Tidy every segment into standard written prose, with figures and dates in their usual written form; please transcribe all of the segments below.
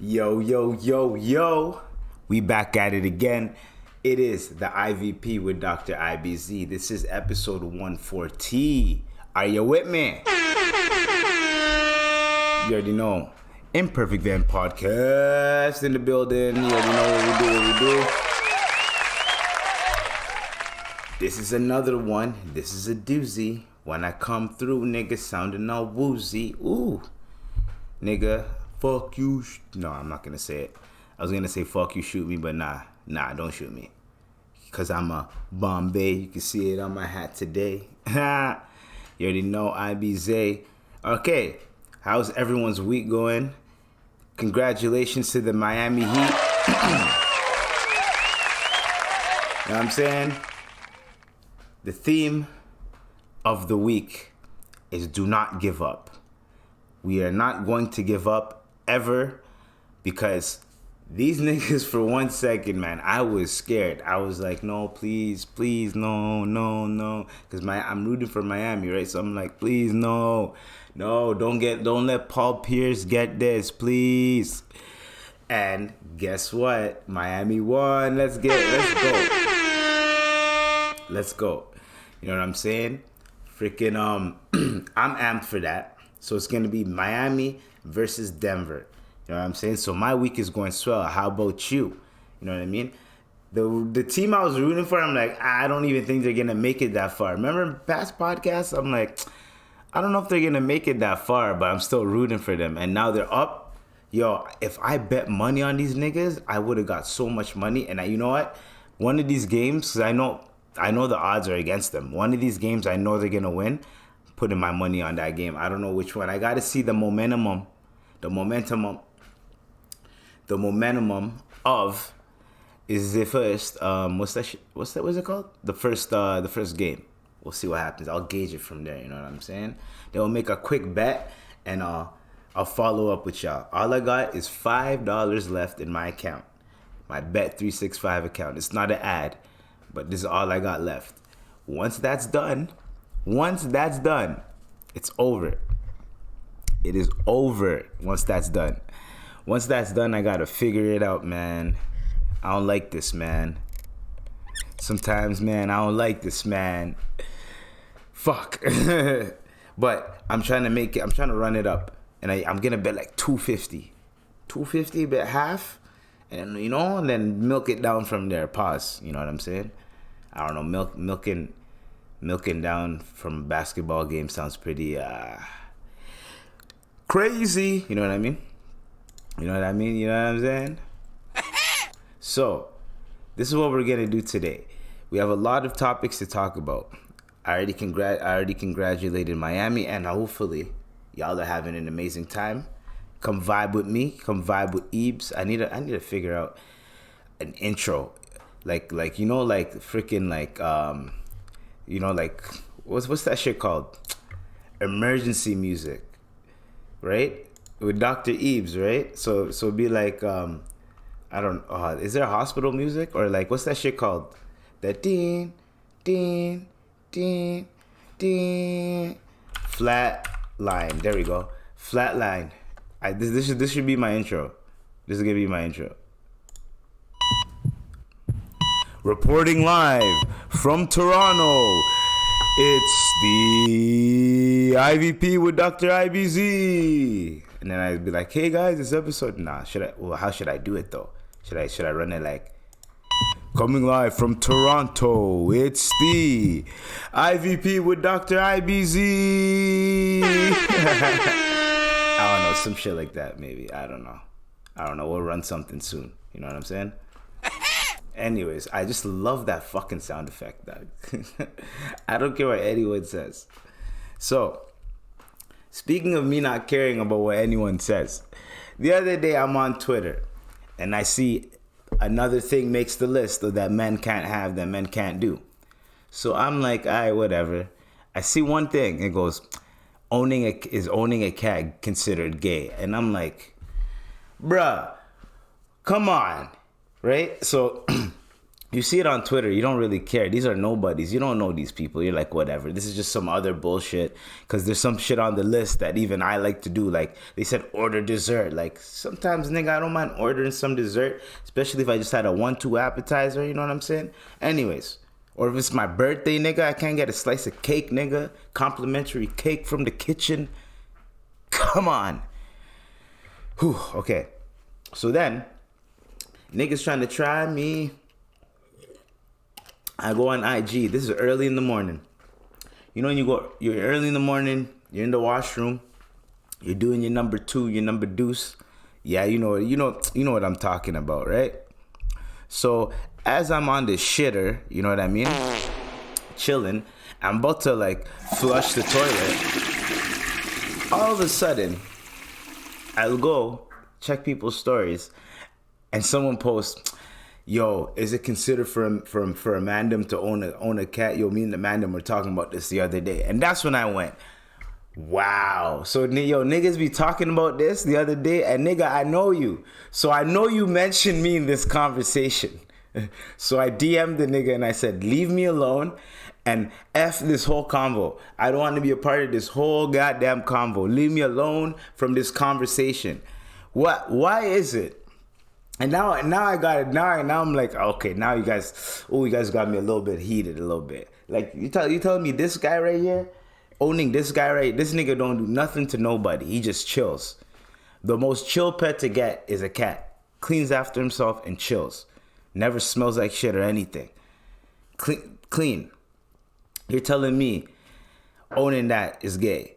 Yo, yo, yo, yo. We back at it again. It is the IVP with Dr. IBZ. This is episode 140. Are you with me? You already know. Imperfect Van Podcast in the building. You already know what we do. This is another one. This is a doozy. When I come through, nigga sounding all woozy. Ooh. Nigga, fuck you. No, I'm not going to say it. I was going to say fuck you, shoot me, but nah, don't shoot me. Because I'm a Bombay. You can see it on my hat today. You already know, IBZ. Okay, how's everyone's week going? Congratulations to the Miami Heat. You know what I'm saying? The theme of the week is do not give up. We are not going to give up ever because these niggas, for 1 second, man, I was scared. I was like, no, please, no. Because I'm rooting for Miami, right? So I'm like, please, no, don't let Paul Pierce get this, please. And guess what? Miami won. Let's go. You know what I'm saying? Freaking, I'm amped for that. So it's going to be Miami versus Denver. You know what I'm saying? So my week is going swell. How about you? You know what I mean? The team I was rooting for, I'm like, I don't even think they're going to make it that far. Remember in past podcasts? I'm like, I don't know if they're going to make it that far, but I'm still rooting for them. And now they're up. Yo, if I bet money on these niggas, I would have got so much money. And you know what? One of these games, because I know the odds are against them. One of these games, I know they're going to win. Putting my money on that game. I don't know which one. I got to see the momentum of is the first what's it called? The first game. We'll see what happens. I'll gauge it from there, you know what I'm saying? They'll make a quick bet and I'll follow up with y'all. All I got is $5 left in my account. My Bet365 account. It's not an ad, but this is all I got left. Once that's done, it's over. It is over once that's done. Once that's done, I gotta figure it out, man. I don't like this, man. Sometimes, man, I don't like this, man. Fuck. But I'm trying to run it up. And I'm gonna bet like 250. 250, bet half. And, and then milk it down from there. Pause. You know what I'm saying? I don't know, milking down from a basketball game sounds pretty crazy. You know what I mean? You know what I'm saying? So, this is what we're going to do today. We have a lot of topics to talk about. I already congratulated Miami, and hopefully y'all are having an amazing time. Come vibe with me. Come vibe with Ebs. I need to figure out an intro. Like what's that shit called? Emergency music, right? With Dr. Ebs, right? So it'd be like is there hospital music or like what's that shit called? That ding ding ding ding flat line. There we go. Flat line. This should be my intro. This is gonna be my intro. Reporting live from Toronto, it's the IVP with Dr. IBZ. And then I'd be like, hey guys, this episode, how should I do it though? Should I run it like, coming live from Toronto, it's the IVP with Dr. IBZ. I don't know, some shit like that maybe, I don't know, we'll run something soon, you know what I'm saying? Anyways, I just love that fucking sound effect, dog. I don't care what anyone says. So, speaking of me not caring about what anyone says, the other day I'm on Twitter and I see another thing makes the list that men can't have, that men can't do. So I'm like, alright, whatever. I see one thing, it goes, owning a cat considered gay? And I'm like, bruh, come on. Right? So You see it on Twitter. You don't really care. These are nobodies. You don't know these people. You're like, whatever. This is just some other bullshit. Because there's some shit on the list that even I like to do. Like, they said order dessert. Like, sometimes, nigga, I don't mind ordering some dessert. Especially if I just had a 1-2 appetizer. You know what I'm saying? Anyways. Or if it's my birthday, nigga, I can't get a slice of cake, nigga. Complimentary cake from the kitchen. Come on. Whew, okay. So then, niggas trying to try me. I go on IG. This is early in the morning. You know, you're early in the morning. You're in the washroom. You're doing your number 2, your number deuce. Yeah, you know what I'm talking about, right? So as I'm on the shitter, you know what I mean? Chilling. I'm about to like flush the toilet. All of a sudden, I'll go check people's stories, and someone posts, yo, is it considered for a mandem to own a cat? Yo, me and the mandem were talking about this the other day. And that's when I went, wow. So, yo, niggas be talking about this the other day. And, nigga, I know you. So, I know you mentioned me in this conversation. So, I DM'd the nigga and I said, leave me alone and F this whole convo. I don't want to be a part of this whole goddamn convo. Leave me alone from this conversation. What? Why is it? And now I got it. Now I'm like, okay, now you guys got me a little bit heated, a little bit. Like you telling me this guy right here, this nigga don't do nothing to nobody. He just chills. The most chill pet to get is a cat. Cleans after himself and chills. Never smells like shit or anything. Clean. You're telling me owning that is gay.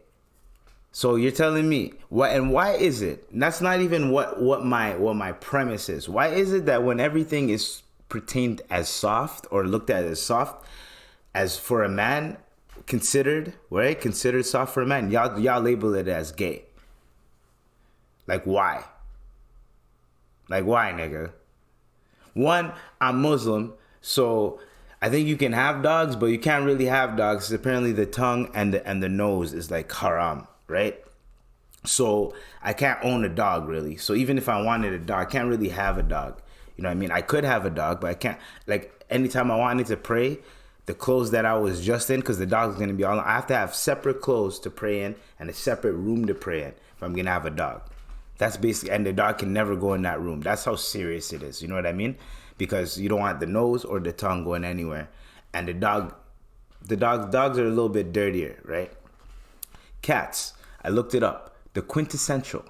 So you're telling me why is it? And that's not even what my premise is. Why is it that when everything is pertained as soft or looked at as soft, as for a man considered soft for a man, y'all label it as gay? Like why? Like why, nigga? One, I'm Muslim, so I think you can have dogs, but you can't really have dogs. Apparently the tongue and the nose is like haram. Right? So I can't own a dog really. So even if I wanted a dog, I can't really have a dog. You know what I mean? I could have a dog, but I can't. Like anytime I wanted to pray, the clothes that I was just in, because the dog's going to be all, I have to have separate clothes to pray in and a separate room to pray in if I'm going to have a dog. That's basically, and the dog can never go in that room. That's how serious it is. You know what I mean? Because you don't want the nose or the tongue going anywhere. And dogs are a little bit dirtier, right? Cats, I looked it up. The quintessential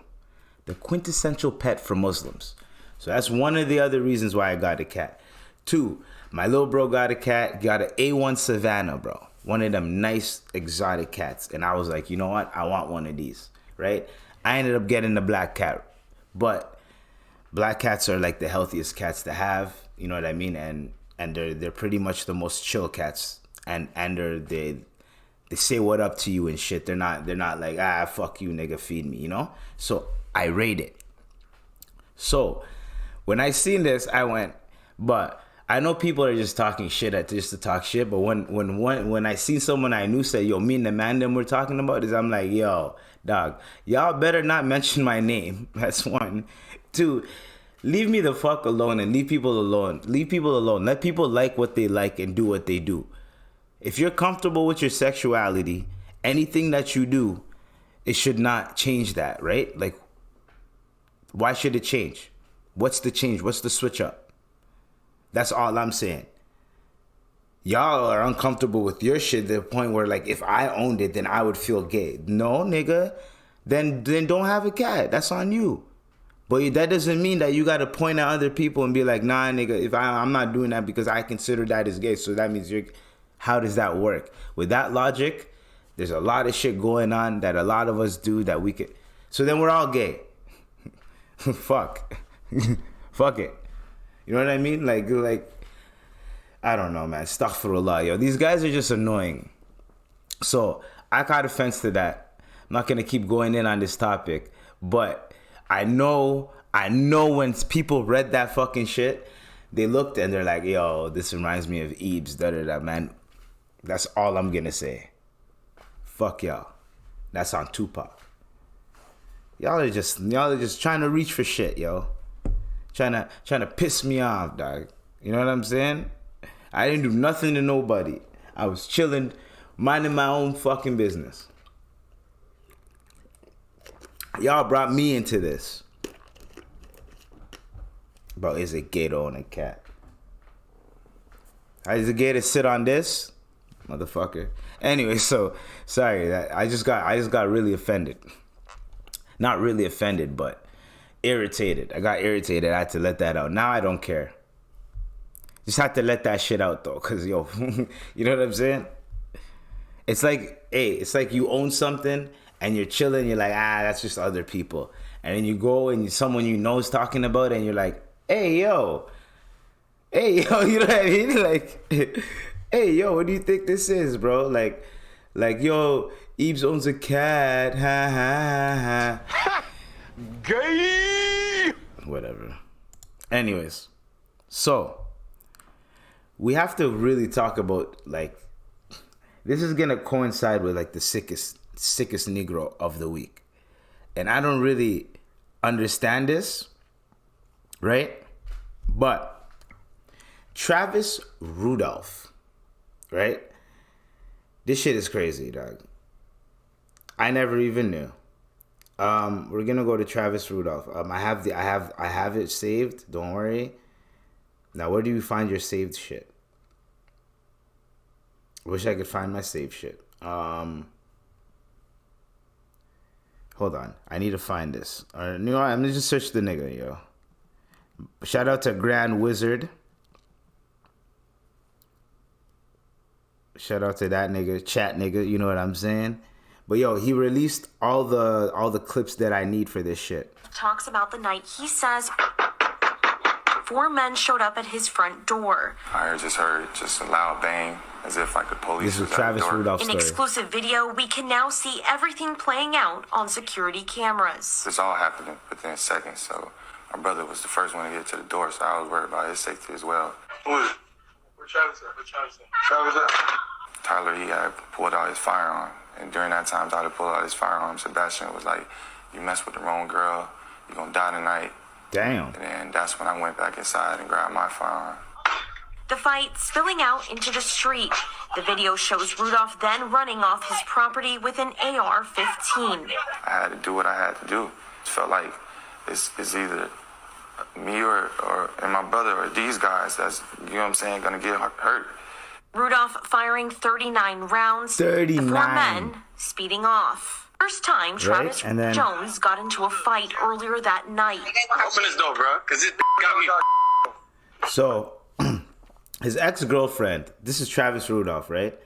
pet for Muslims. So that's one of the other reasons why I got a cat. 2, my little bro got a cat, got an A1 Savannah, bro. One of them nice exotic cats. And I was like, you know what? I want one of these, right? I ended up getting the black cat. But black cats are like the healthiest cats to have, you know what I mean? And they're pretty much the most chill cats. And they say what up to you and shit. They're not like, fuck you, nigga, feed me, you know? So I rate it. So when I seen this, I went, but I know people are just talking shit just to talk shit. But when I seen someone I knew say, yo, me and the man them we're talking about this, I'm like, yo, dog, y'all better not mention my name. That's 1. 2, leave me the fuck alone and leave people alone. Leave people alone. Let people like what they like and do what they do. If you're comfortable with your sexuality, anything that you do, it should not change that, right? Like, why should it change? What's the change? What's the switch up? That's all I'm saying. Y'all are uncomfortable with your shit to the point where, like, if I owned it, then I would feel gay. No, nigga. Then don't have a cat. That's on you. But that doesn't mean that you got to point at other people and be like, nah, nigga, if I'm not doing that because I consider that as gay, so that means you're... How does that work? With that logic, there's a lot of shit going on that a lot of us do that we could... So then we're all gay. Fuck. Fuck it. You know what I mean? Like, I don't know, man. Astaghfirullah, yo. These guys are just annoying. So I caught offense to that. I'm not going to keep going in on this topic. But I know when people read that fucking shit, they looked and they're like, yo, this reminds me of Eebs, da-da-da, man. That's all I'm gonna say. Fuck y'all. That's on Tupac. Y'all are just trying to reach for shit, yo. Trying to piss me off, dog. You know what I'm saying? I didn't do nothing to nobody. I was chilling, minding my own fucking business. Y'all brought me into this. Bro, is it gay to own a cat? Is it gay to sit on this? Motherfucker. Anyway, so sorry that I just got really offended. Not really offended, but irritated. I got irritated. I had to let that out. Now I don't care. Just had to let that shit out though, cause yo, you know what I'm saying? It's like, hey, it's like you own something and you're chilling. You're like, that's just other people. And then you go and someone you know is talking about it, and you're like, hey yo, you know what I mean? Like, hey yo, what do you think this is, bro? Like yo, Eves owns a cat. Ha ha ha. Gay. Whatever. Anyways, so we have to really talk about, like, this is gonna coincide with like the sickest Negro of the week, and I don't really understand this, right? But Travis Rudolph, right? This shit is crazy, dog. I never even knew. We're gonna go to Travis Rudolph. I have it saved. Don't worry. Now, where do you find your saved shit? Wish I could find my saved shit. Hold on. I need to find this. You know what? I'm gonna just search the nigga, yo. Shout out to Grand Wizard. Shout out to that nigga, chat nigga. You know what I'm saying? But yo, he released all the clips that I need for this shit. Talks about the night he says 4 men showed up at his front door. I just heard a loud bang, as if like the police was at the door. Travis Rudolph's story. In exclusive video, we can now see everything playing out on security cameras. This all happened within seconds, so my brother was the first one to get to the door, so I was worried about his safety as well. Where Travis at? Travis at? Tyler, he had pulled out his firearm, and during that time Tyler pulled out his firearm, Sebastian was like, you mess with the wrong girl, you're gonna die tonight. Damn. And then that's when I went back inside and grabbed my firearm. The fight spilling out into the street. The video shows Rudolph then running off his property with an AR-15. I had to do what I had to do. It felt like it's either me or and my brother or these guys that's, you know what I'm saying, gonna get hurt. Rudolph firing 39 rounds. 39. The 4 men speeding off. First time Travis Jones got into a fight earlier that night. Open this door, bro, because this got me. So, his ex-girlfriend, this is Travis Rudolph, right?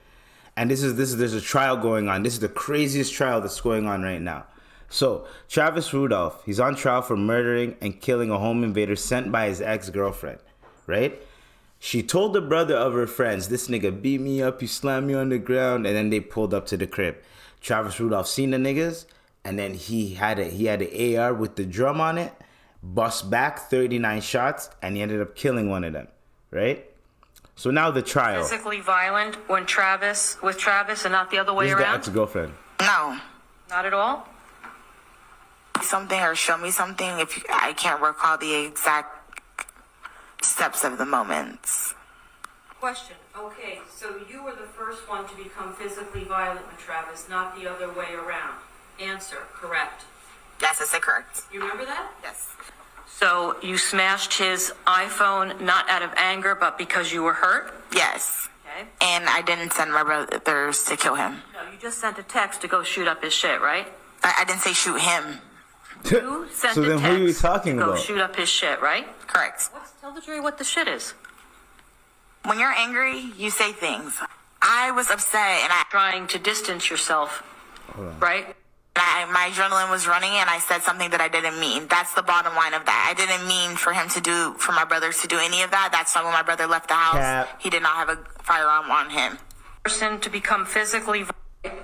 And there's a trial going on. This is the craziest trial that's going on right now. So, Travis Rudolph, he's on trial for murdering and killing a home invader sent by his ex-girlfriend, right? She told the brother of her friends, this nigga beat me up, he slammed me on the ground, and then they pulled up to the crib. Travis Rudolph seen the niggas, and then he had an AR with the drum on it, bust back 39 shots, and he ended up killing one of them, right? So now the trial. Physically violent with Travis and not the other way around? around? This is the ex-girlfriend. No. Not at all? Something or show me something if I can't recall the exact steps of the moments. Question. Okay, so you were the first one to become physically violent with Travis, not the other way around. Answer. Correct. Yes, is it correct? You remember that? Yes. So you smashed his iPhone not out of anger, but because you were hurt? Yes. Okay. And I didn't send my brothers to kill him. No, you just sent a text to go shoot up his shit, right? I didn't say shoot him. You sent So a then text who are you talking to go about? shoot up his shit, right? Correct. Tell the jury what the shit is. When you're angry, you say things. I was upset and Trying to distance yourself, right? my adrenaline was running and I said something that I didn't mean. That's the bottom line of that. I didn't mean for my brothers to do any of that. That's why when my brother left the house, he did not have a firearm on him. Person to become physically violent.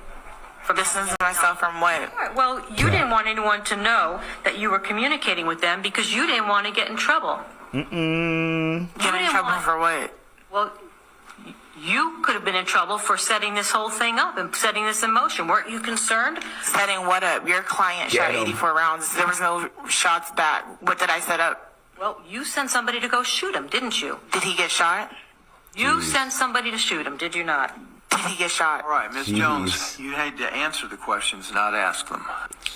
For distancing myself from what? All right, well, you didn't want anyone to know that you were communicating with them because you didn't want to get in trouble. Get in trouble for what? Well, you could have been in trouble for setting this whole thing up and setting this in motion. Weren't you concerned? Setting what up? Your client shot 84 rounds. There was no shots back. What did I set up? Well, you sent somebody to go shoot him, didn't you? Did he get shot? You sent somebody to shoot him, did you not? Did he get shot? All right, Ms. Jones, you had to answer the questions, not ask them.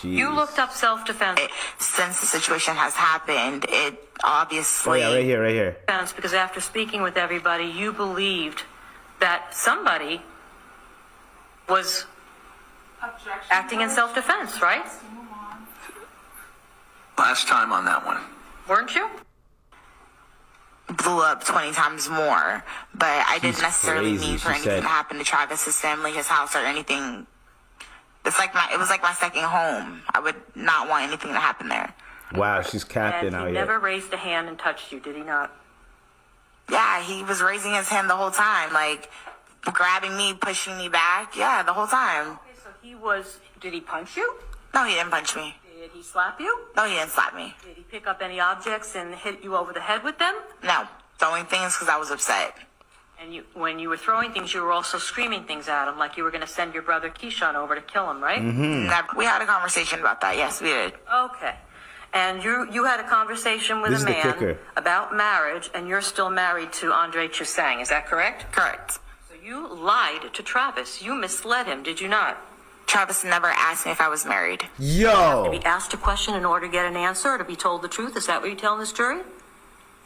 You looked up self-defense. Since the situation has happened, it obviously... Oh, yeah, right here. Because after speaking with everybody, you believed that somebody was acting in self-defense, right? Last time on that one. Weren't you? Blew up 20 times more, but I didn't necessarily crazy, mean for she anything said. to happen to Travis's family, his house, or anything. It was like my second home. I would not want anything to happen there. Wow, she's capping And out he here. never raised a hand and touched you, did he not? Yeah, he was raising his hand the whole time, like grabbing me, pushing me back. Yeah, the whole time. Okay, so did he punch you? No, he didn't punch me. Did he slap you? No, he didn't slap me. Did he pick up any objects and hit you over the head with them? No, throwing things because I was upset. And when you were throwing things, you were also screaming things at him, like you were going to send your brother Keyshawn over to kill him, right? Never. We had a conversation about that. Yes, we did. Okay. And you had a conversation with This a is the man kicker. about marriage, and you're still married to Andre Chusang, is that correct? Correct. So you lied to Travis. You misled him, did you not? Travis never asked me if I was married. To Yo! be asked a question in order to get an answer, or to be told the truth? Is that what you're telling this jury?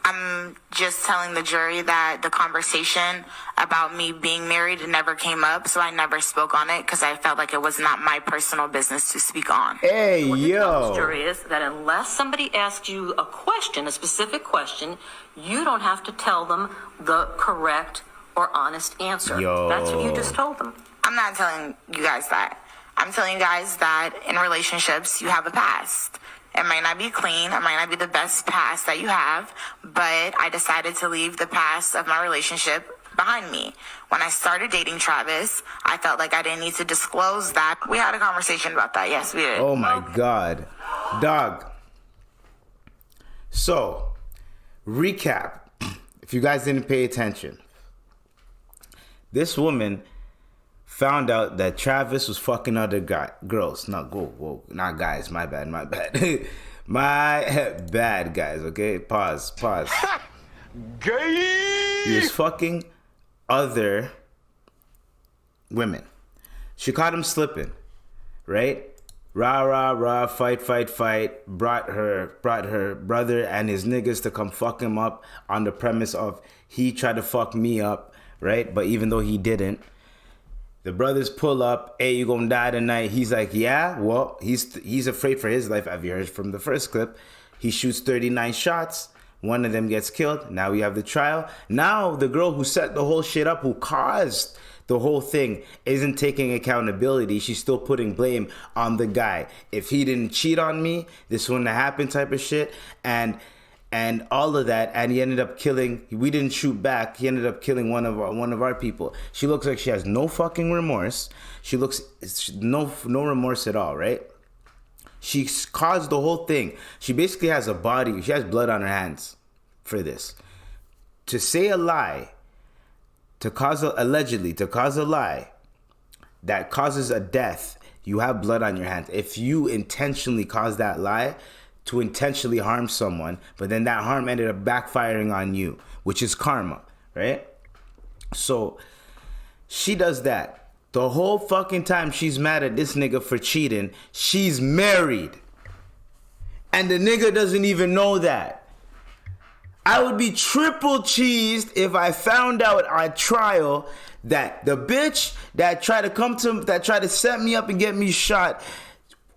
I'm just telling the jury that the conversation about me being married never came up, so I never spoke on it because I felt like it was not my personal business to speak on. Hey, What you tell this yo! jury is that unless somebody asks you a question, a specific question, you don't have to tell them the correct or honest answer. Yo. That's what you just told them. I'm not telling you guys that. I'm telling you guys that in relationships, you have a past. It might not be clean. It might not be the best past that you have, but I decided to leave the past of my relationship behind me. When I started dating Travis, I felt like I didn't need to disclose that. We had a conversation about that. Yes, we did. Oh my God. Dog. So, recap. If you guys didn't pay attention, this woman found out that Travis was fucking other girls. Not guys. My bad. My bad, guys. Okay, pause. Gay! He was fucking other women. She caught him slipping, right? Rah, fight. Brought her brother and his niggas to come fuck him up on the premise of he tried to fuck me up, right? But even though he didn't, the brothers pull up, hey, you gonna die tonight. He's like, yeah, well, he's afraid for his life. Have you heard from the first clip? He shoots 39 shots. One of them gets killed. Now we have the trial. Now the girl who set the whole shit up, who caused the whole thing, isn't taking accountability. She's still putting blame on the guy. If he didn't cheat on me, this wouldn't have happened type of shit. And all of that, and he ended up killing. We didn't shoot back. He ended up killing one of our people. She looks like she has no fucking remorse. She looks no remorse at all, right? She caused the whole thing. She basically has a body. She has blood on her hands for this. To say a lie, allegedly cause a lie that causes a death, you have blood on your hands. If you intentionally cause that lie to intentionally harm someone, but then that harm ended up backfiring on you, which is karma, right? So she does that. The whole fucking time she's mad at this nigga for cheating, she's married. And the nigga doesn't even know that. I would be triple cheesed if I found out on trial that the bitch that tried to set me up and get me shot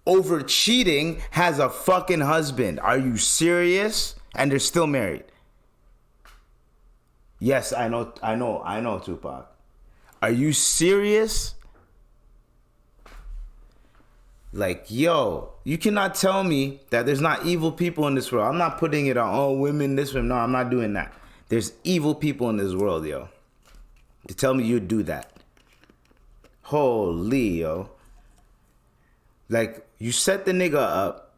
over cheating has a fucking husband. Are you serious? And they're still married. Yes, I know, Tupac. Are you serious? Like, yo, you cannot tell me that there's not evil people in this world. I'm not putting it on all women, this one. No, I'm not doing that. There's evil people in this world, yo. To tell me you'd do that. Holy, yo. Like, you set the nigga up,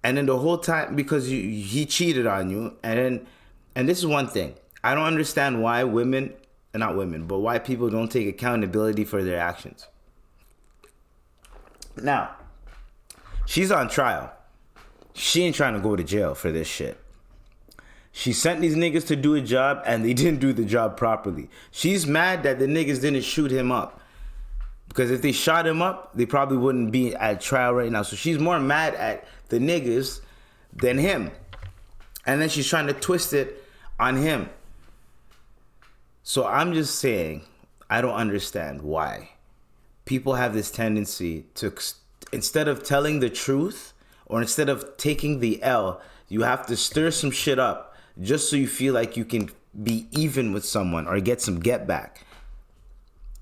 and then the whole time, because he cheated on you, and this is one thing. I don't understand why why people don't take accountability for their actions. Now, she's on trial. She ain't trying to go to jail for this shit. She sent these niggas to do a job and they didn't do the job properly. She's mad that the niggas didn't shoot him up. Because if they shot him up, they probably wouldn't be at trial right now. So she's more mad at the niggas than him. And then she's trying to twist it on him. So I'm just saying, I don't understand why people have this tendency to, instead of telling the truth or instead of taking the L, you have to stir some shit up just so you feel like you can be even with someone or get some get back.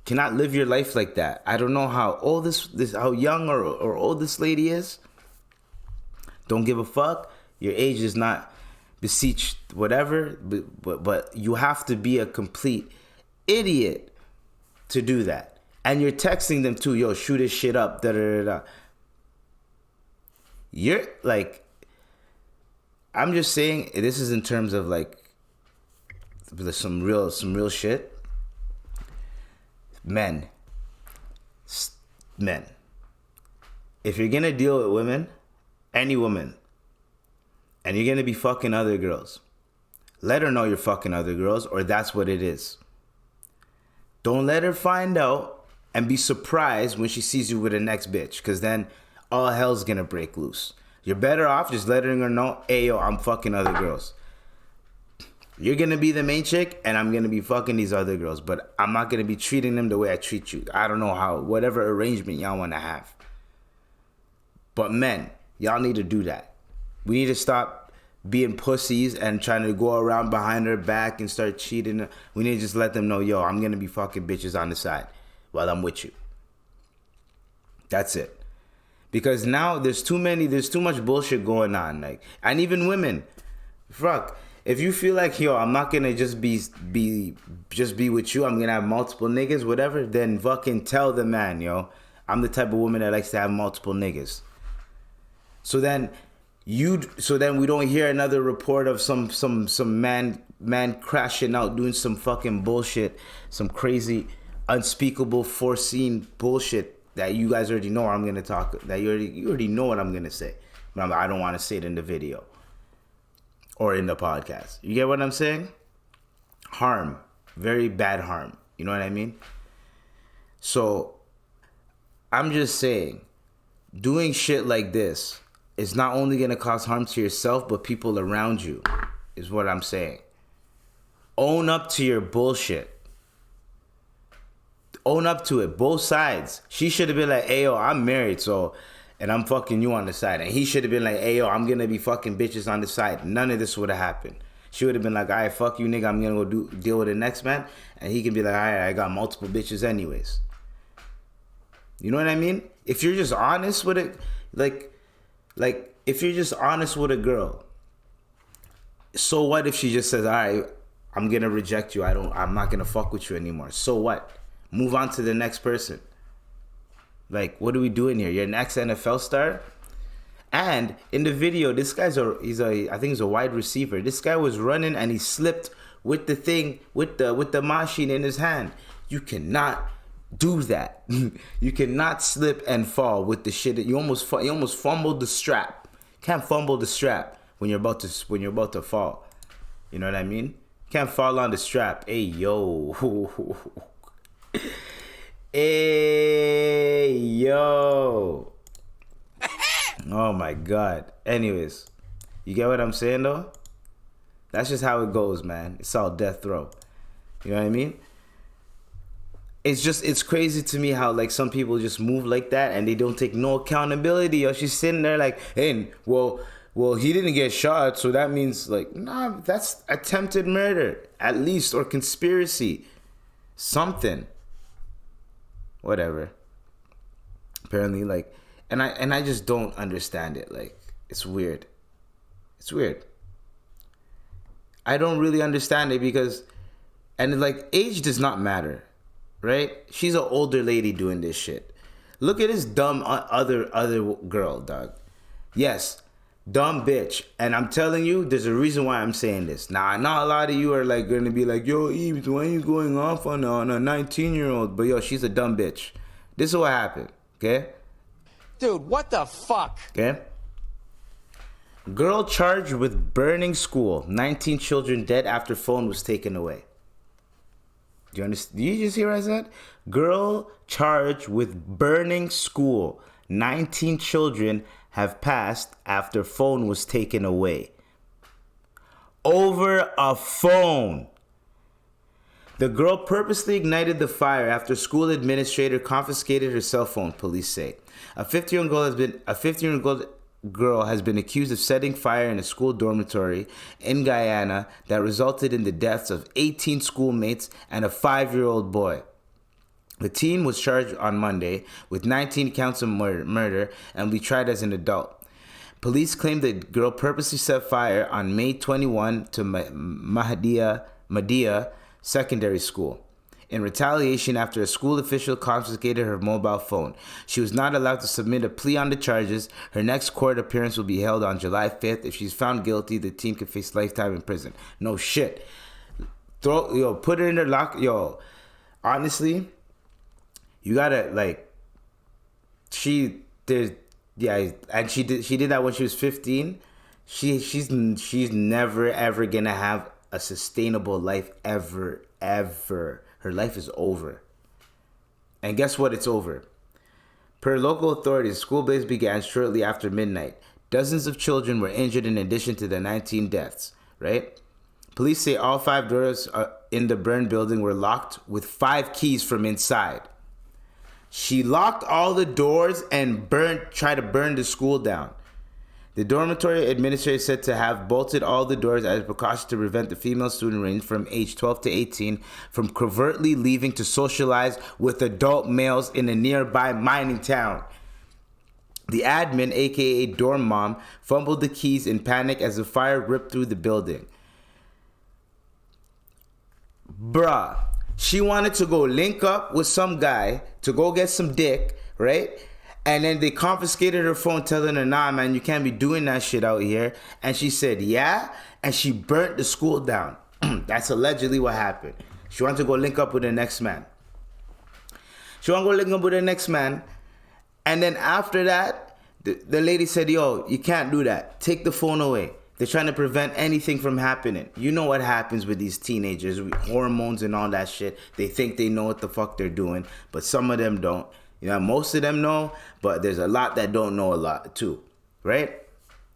Cannot live your life like that. I don't know how old this how young or old this lady is. Don't give a fuck. Your age is not beseech whatever, but you have to be a complete idiot to do that. And you're texting them too, yo, shoot this shit up, da da da da. You're like, I'm just saying, this is in terms of like some real shit. Men. If you're gonna deal with women, any woman, and you're gonna be fucking other girls, let her know you're fucking other girls, or that's what it is. Don't let her find out and be surprised when she sees you with the next bitch, because then all hell's gonna break loose. You're better off just letting her know, hey, yo, I'm fucking other girls. You're going to be the main chick, and I'm going to be fucking these other girls. But I'm not going to be treating them the way I treat you. I don't know how, whatever arrangement y'all want to have. But men, y'all need to do that. We need to stop being pussies and trying to go around behind her back and start cheating. We need to just let them know, yo, I'm going to be fucking bitches on the side while I'm with you. That's it. Because now there's too much bullshit going on. Like, and even women, fuck. If you feel like, yo, I'm not gonna just be with you, I'm gonna have multiple niggas, whatever, then fucking tell the man, yo, I'm the type of woman that likes to have multiple niggas. So then we don't hear another report of some man crashing out doing some fucking bullshit, some crazy, unspeakable, foreseen bullshit that you guys already know I'm gonna talk. That you already know what I'm gonna say, but I don't want to say it in the video or in the podcast. You get what I'm saying? Harm, very bad harm. You know what I mean? So I'm just saying, doing shit like this is not only gonna cause harm to yourself, but people around you. Is what I'm saying. Own up to your bullshit. Own up to it, both sides. She should have been like, hey, yo, I'm married, and I'm fucking you on the side. And he should have been like, hey, yo, I'm going to be fucking bitches on the side. None of this would have happened. She would have been like, all right, fuck you, nigga. I'm going to go deal with the next man. And he can be like, all right, I got multiple bitches anyways. You know what I mean? If you're just honest with it, like if you're just honest with a girl, so what if she just says, all right, I'm going to reject you. I'm not going to fuck with you anymore. So what? Move on to the next person. Like, what are we doing here? You're an ex-NFL star? And in the video, this guy's I think he's a wide receiver. This guy was running and he slipped with the thing, with the machine in his hand. You cannot do that. You cannot slip and fall with the shit. You almost fumbled the strap. Can't fumble the strap when you're about to fall. You know what I mean? Can't fall on the strap. Hey, yo. Hey, yo. Oh my God. Anyways, you get what I'm saying though? That's just how it goes, man. It's all death row. You know what I mean? It's crazy to me how like some people just move like that and they don't take no accountability. Or she's sitting there like, hey, well, he didn't get shot, so that means like, nah, that's attempted murder at least, or conspiracy, something. Whatever. Apparently, like, and I just don't understand it. Like, it's weird. It's weird. I don't really understand it because, and like, age does not matter, right? She's an older lady doing this shit. Look at this dumb other girl, dog. Yes, dumb bitch. And I'm telling you, there's a reason why I'm saying this. Now, I know a lot of you are like going to be like, yo, Eve, why are you going off on a 19-year-old? But yo, she's a dumb bitch. This is what happened, okay? Dude, what the fuck? Okay? Girl charged with burning school. 19 children dead after phone was taken away. Do you understand? Did you just hear what I said? Girl charged with burning school. 19 children have passed after phone was taken away. Over a phone. The girl purposely ignited the fire after school administrator confiscated her cell phone, police say. A 15-year-old girl has been accused of setting fire in a school dormitory in Guyana that resulted in the deaths of 18 schoolmates and a 5-year-old boy. The teen was charged on Monday with 19 counts of murder and will be tried as an adult. Police claimed the girl purposely set fire on May 21 to Mahdia Secondary School in retaliation after a school official confiscated her mobile phone. She was not allowed to submit a plea on the charges. Her next court appearance will be held on July 5th. If she's found guilty, the teen could face lifetime in prison. No shit. Put her in the lock. Honestly, you gotta she did that when she was 15. She's never ever gonna have a sustainable life ever. Her life is over. And guess what? It's over. Per local authorities, school blaze began shortly after midnight. Dozens of children were injured in addition to the 19 deaths, right? Police say all 5 doors in the burned building were locked with 5 keys from inside. She locked all the doors and tried to burn the school down. The dormitory administrator said to have bolted all the doors as a precaution to prevent the female student ranged from age 12 to 18 from covertly leaving to socialize with adult males in a nearby mining town. The admin, aka dorm mom, fumbled the keys in panic as the fire ripped through the building. Bruh, she wanted to go link up with some guy to go get some dick, right? And then they confiscated her phone, telling her, nah, man, you can't be doing that shit out here. And she said, yeah. And she burnt the school down. That's allegedly what happened. She wanted to go link up with the next man. And then after that, the lady said, yo, you can't do that. Take the phone away. They're trying to prevent anything from happening. You know what happens with these teenagers, with hormones and all that shit. They think they know what the fuck they're doing, but some of them don't. Most of them know, but there's a lot that don't know a lot too, right?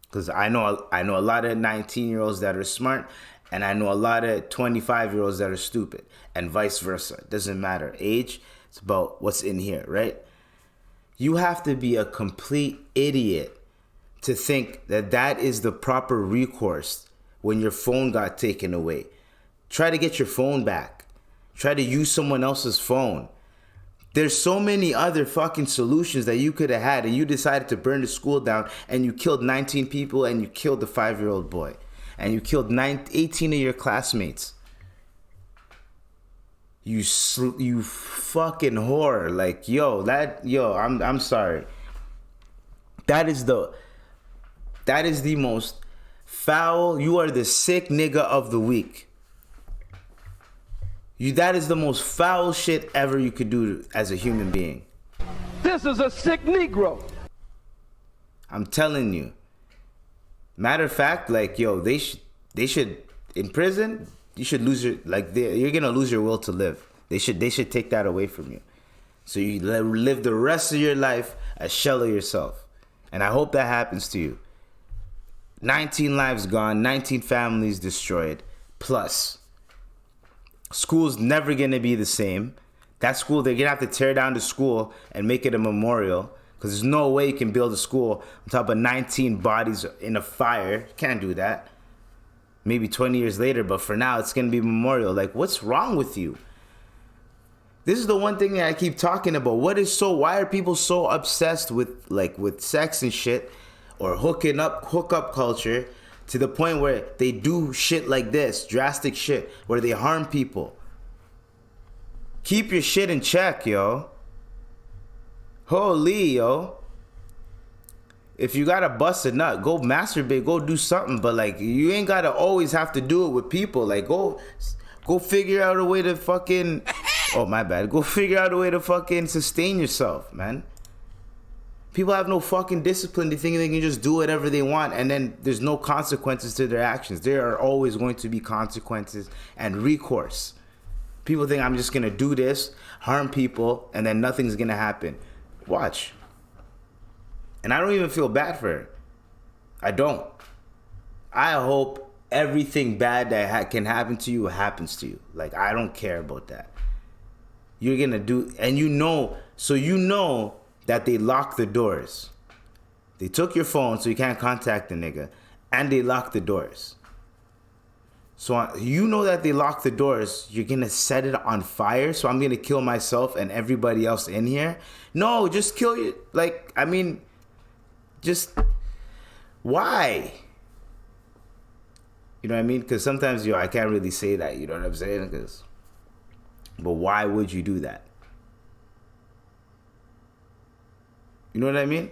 Because I know a lot of 19-year-olds that are smart, and I know a lot of 25-year-olds that are stupid, and vice versa. It doesn't matter age. It's about what's in here, right? You have to be a complete idiot to think that is the proper recourse when your phone got taken away. Try to get your phone back. Try to use someone else's phone. There's so many other fucking solutions that you could have had, and you decided to burn the school down, and you killed 19 people, and you killed the 5-year-old boy, and you killed 18 of your classmates. You fucking whore. I'm sorry. That is the most foul. You are the sick nigga of the week. That is the most foul shit ever you could do as a human being. This is a sick Negro. I'm telling you. Matter of fact, they should in prison. You should lose you're gonna lose your will to live. They should take that away from you, so you live the rest of your life a shell of yourself. And I hope that happens to you. 19 lives gone, 19 families destroyed, plus. School's never gonna be the same. That school, they're gonna have to tear down the school and make it a memorial, because there's no way you can build a school on top of 19 bodies in a fire. You can't do that. Maybe 20 years later, but for now, it's gonna be a memorial. What's wrong with you? This is the one thing that I keep talking about. Why are people so obsessed with sex and shit, or hook up culture, to the point where they do shit like this, drastic shit, where they harm people? Keep your shit in check, yo. Holy, yo. If you gotta bust a nut, go masturbate, go do something. But you ain't gotta always have to do it with people. Go figure out a way to fucking... Oh, my bad. Go figure out a way to fucking sustain yourself, man. People have no fucking discipline. They think they can just do whatever they want, and then there's no consequences to their actions. There are always going to be consequences and recourse. People think I'm just going to do this, harm people, and then nothing's going to happen. Watch. And I don't even feel bad for her. I don't. I hope everything bad that can happen to you happens to you. Like, I don't care about that. You're going to do, and you know that they locked the doors. They took your phone so you can't contact the nigga, and they locked the doors. So you know that they locked the doors. You're gonna set it on fire. So I'm gonna kill myself and everybody else in here. No, just kill you. Like, I mean, just why? You know what I mean? Because sometimes I can't really say that. You know what I'm saying? But why would you do that? You know what I mean?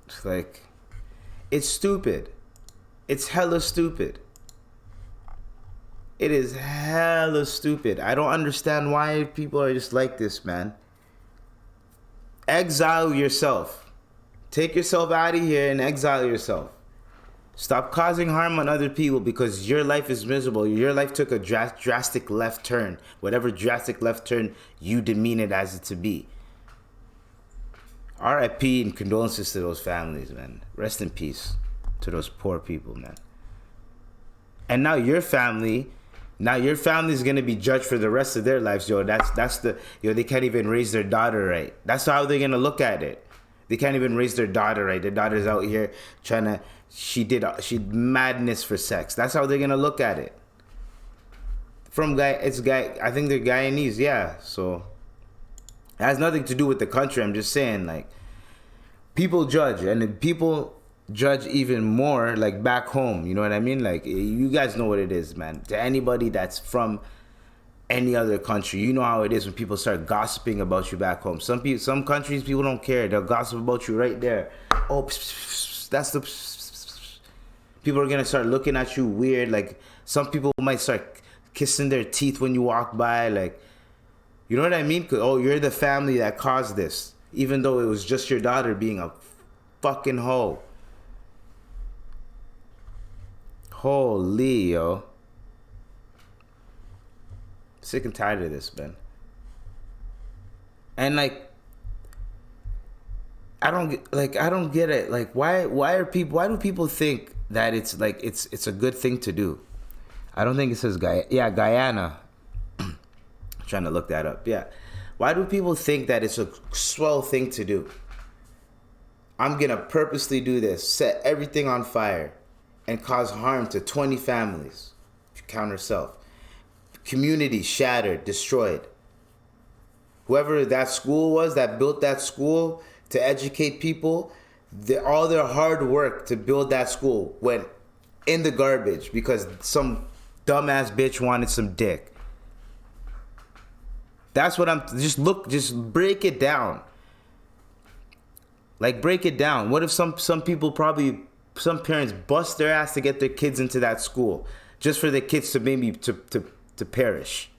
It's like, it's stupid. It's hella stupid. It is hella stupid. I don't understand why people are just like this, man. Exile yourself. Take yourself out of here and exile yourself. Stop causing harm on other people because your life is miserable. Your life took a drastic left turn. Whatever drastic left turn you demean it as it to be. R.I.P. and condolences to those families, man. Rest in peace to those poor people, man. And now your family is gonna be judged for the rest of their lives, yo. That's the they can't even raise their daughter right. That's how they're gonna look at it. They can't even raise their daughter right. Their daughter's out here she madness for sex. That's how they're gonna look at it. I think they're Guyanese, yeah. So it has nothing to do with the country. I'm just saying, like, people judge, and people judge even more, like, back home. You know what I mean? Like, you guys know what it is, man. To anybody that's from any other country, you know how it is when people start gossiping about you back home. Some countries, people don't care. They'll gossip about you right there. Oh, that's the... People are gonna start looking at you weird. Like, some people might start kissing their teeth when you walk by. Like, you know what I mean? Oh, you're the family that caused this, even though it was just your daughter being a fucking hoe. Holy, yo. Sick and tired of this, man. And like, I don't get it. Like, why do people think that it's like it's a good thing to do? I don't think it says Guyana. I'm trying to look that up. Yeah. Why do people think that it's a swell thing to do? I'm gonna purposely do this, set everything on fire, and cause harm to 20 families. Count herself. Community shattered, destroyed. Whoever that school was that built that school to educate people, all their hard work to build that school went in the garbage because some dumbass bitch wanted some dick. That's what just break it down. Like, break it down. What if some parents bust their ass to get their kids into that school just for the kids to maybe to perish?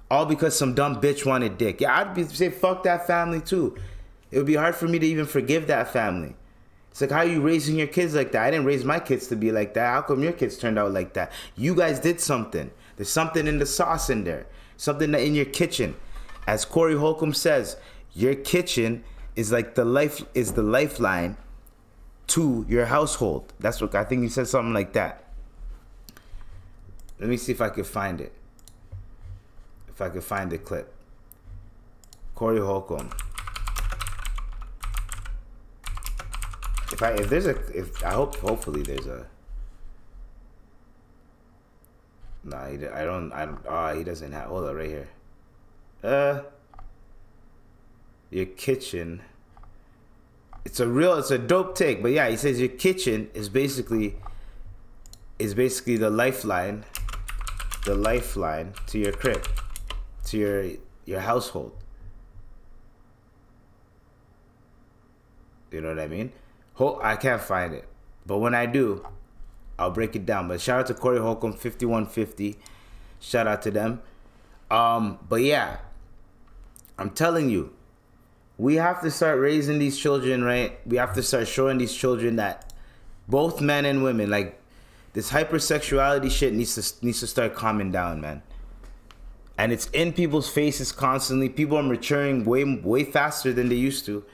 All because some dumb bitch wanted dick. Yeah, I'd say fuck that family too. It would be hard for me to even forgive that family. It's like, how are you raising your kids like that? I didn't raise my kids to be like that. How come your kids turned out like that? You guys did something. There's something in the sauce in there. Something that in your kitchen. As Corey Holcomb says, your kitchen is like the lifeline to your household. That's what I think he said, something like that. Let me see if I can find it. If I can find the clip. Corey Holcomb. Hopefully there's a. Nah, he doesn't have. Hold on, right here. Your kitchen. It's a dope take, but yeah, he says your kitchen is basically the lifeline to your crib, to your household. You know what I mean? I can't find it, but when I do, I'll break it down. But shout out to Corey Holcomb 5150. Shout out to them. But yeah, I'm telling you, we have to start raising these children, right? We have to start showing these children that both men and women, like, this hypersexuality shit needs to start calming down, man. And it's in people's faces constantly. People are maturing way faster than they used to.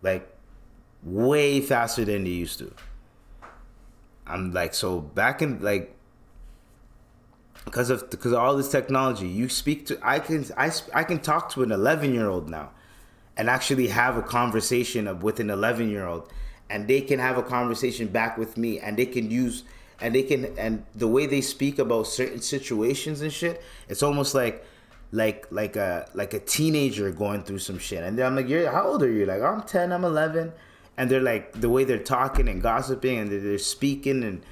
Like, way faster than they used to. I'm like, so back in, like, because of all this technology, you speak to, I can talk to an 11-year-old now and actually have a conversation with an 11-year-old, and they can have a conversation back with me, and they can use, and the way they speak about certain situations and shit, it's almost like a teenager going through some shit. And then I'm like, how old are you? Like, I'm 10, I'm 11. And they're like, the way they're talking and gossiping and they're speaking, and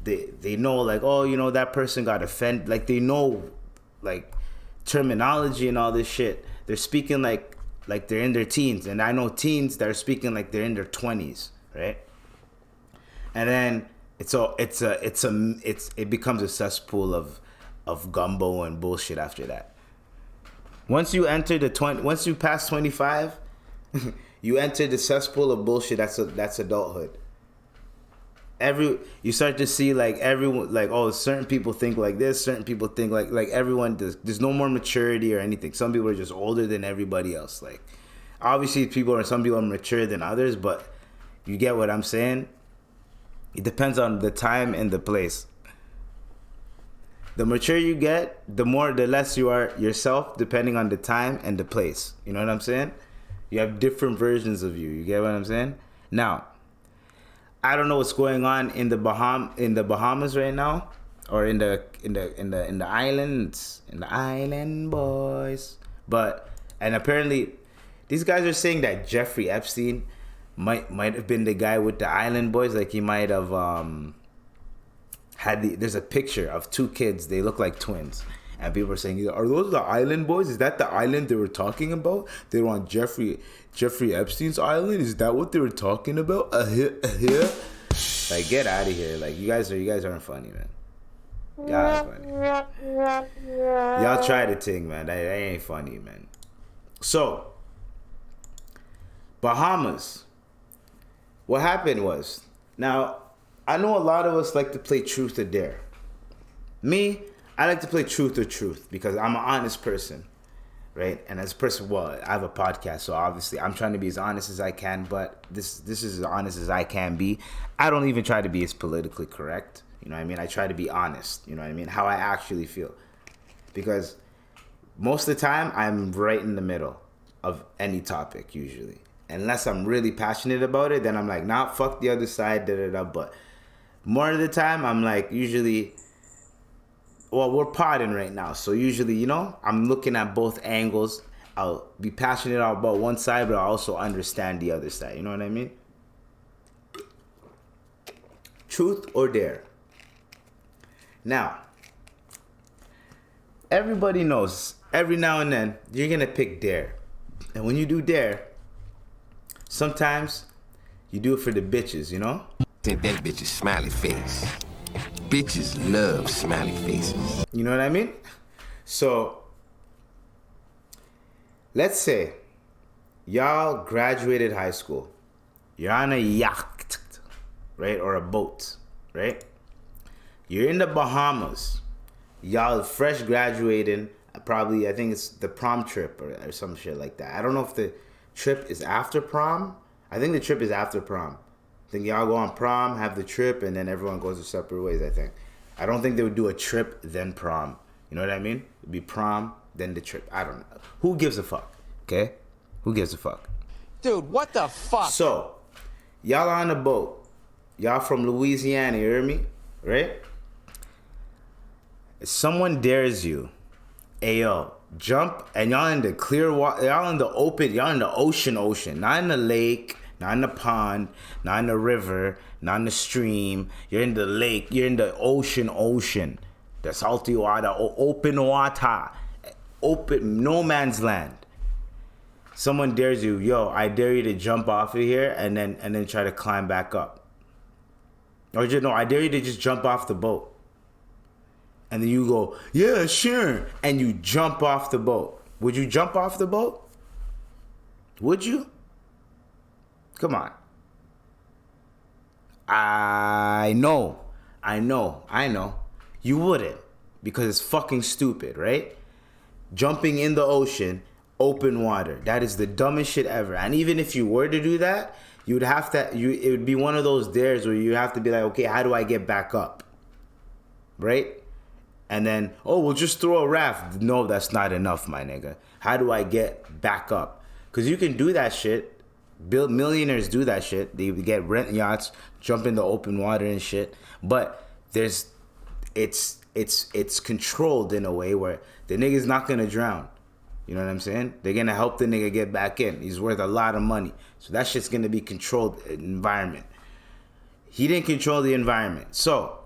they know, like, oh, you know, that person got offended. Like, they know, like, terminology and all this shit. They're speaking like they're in their teens. And I know teens that are speaking like they're in their 20s, right? And then it becomes a cesspool of gumbo and bullshit after that. Once you pass 25, you enter the cesspool of bullshit. That's adulthood. You start to see, like, everyone, like, oh, certain people think like this, certain people think like everyone does. There's no more maturity or anything. Some people are just older than everybody else. Like, obviously some people are mature than others, but you get what I'm saying? It depends on the time and the place. The mature you get, the less you are yourself, depending on the time and the place. You know what I'm saying? You have different versions of you. You get what I'm saying? Now, I don't know what's going on in the Bahamas right now, or in the islands, in the island boys. And apparently, these guys are saying that Jeffrey Epstein might have been the guy with the island boys. Like, he might have there's a picture of two kids. They look like twins. And people are saying, are those the island boys? Is that the island they were talking about? They were on Jeffrey Epstein's island? Is that what they were talking about? Like, get out of here. Like, you guys aren't funny, man. Y'all aren't funny. Y'all try to ting, man. That ain't funny, man. So, Bahamas. What happened was, now, I know a lot of us like to play truth or dare. Me, I like to play truth or truth because I'm an honest person, right? And as a person, well, I have a podcast, so obviously I'm trying to be as honest as I can, but this is as honest as I can be. I don't even try to be as politically correct, you know what I mean? I try to be honest, you know what I mean? How I actually feel. Because most of the time, I'm right in the middle of any topic, usually. Unless I'm really passionate about it, then I'm like, nah, fuck the other side, but more of the time, I'm like, usually, well, we're podding right now, so usually, you know, I'm looking at both angles. I'll be passionate about one side, but I also understand the other side. You know what I mean? Truth or dare? Now, everybody knows, every now and then, you're going to pick dare. And when you do dare, sometimes you do it for the bitches, you know? Sent that bitch a smiley face. Bitches love smiley faces. You know what I mean? So, let's say y'all graduated high school. You're on a yacht, right? Or a boat, right? You're in the Bahamas. Y'all fresh graduating. Probably, I think it's the prom trip or some shit like that. I don't know if the trip is after prom. I think the trip is after prom. I think y'all go on prom, have the trip, and then everyone goes their separate ways, I think. I don't think they would do a trip, then prom. You know what I mean? It'd be prom, then the trip. I don't know. Who gives a fuck? Okay? Who gives a fuck? Dude, what the fuck? So, y'all on a boat. Y'all from Louisiana, you hear me? Right? If someone dares you, hey, yo, jump, and y'all in the clear water, y'all in the open, y'all in the ocean, not in the lake, not in the pond, not in the river, not in the stream. You're in the lake. You're in the ocean. The salty water, open water, open, no man's land. Someone dares you, yo, I dare you to jump off of here and then try to climb back up. Or I dare you to just jump off the boat. And then you go, yeah, sure. And you jump off the boat. Would you jump off the boat? Would you? Come on. I know. You wouldn't, because it's fucking stupid, right? Jumping in the ocean, open water. That is the dumbest shit ever. And even if you were to do that, you would have to. It would be one of those dares where you have to be like, okay, how do I get back up? Right? And then, oh, we'll just throw a raft. No, that's not enough, my nigga. How do I get back up? Because you can do that shit. Millionaires do that shit. They get rent yachts, jump in the open water and shit. But it's controlled in a way where the nigga's not gonna drown. You know what I'm saying? They're gonna help the nigga get back in. He's worth a lot of money. So that shit's gonna be controlled environment. He didn't control the environment. So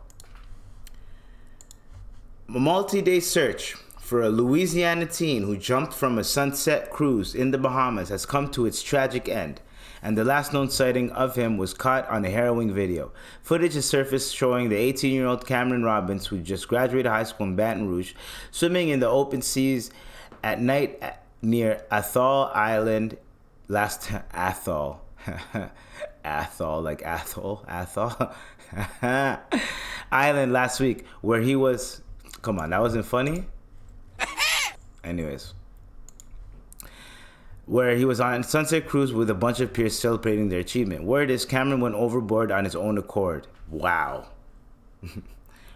a multi-day search for a Louisiana teen who jumped from a sunset cruise in the Bahamas has come to its tragic end, and the last known sighting of him was caught on a harrowing video. Footage has surfaced showing the 18-year-old Cameron Robbins, who just graduated high school in Baton Rouge, swimming in the open seas at night near Atoll Island Atoll Island last week, where he was... Come on, that wasn't funny? Anyways. Where he was on a sunset cruise with a bunch of peers celebrating their achievement. Word is Cameron went overboard on his own accord. Wow.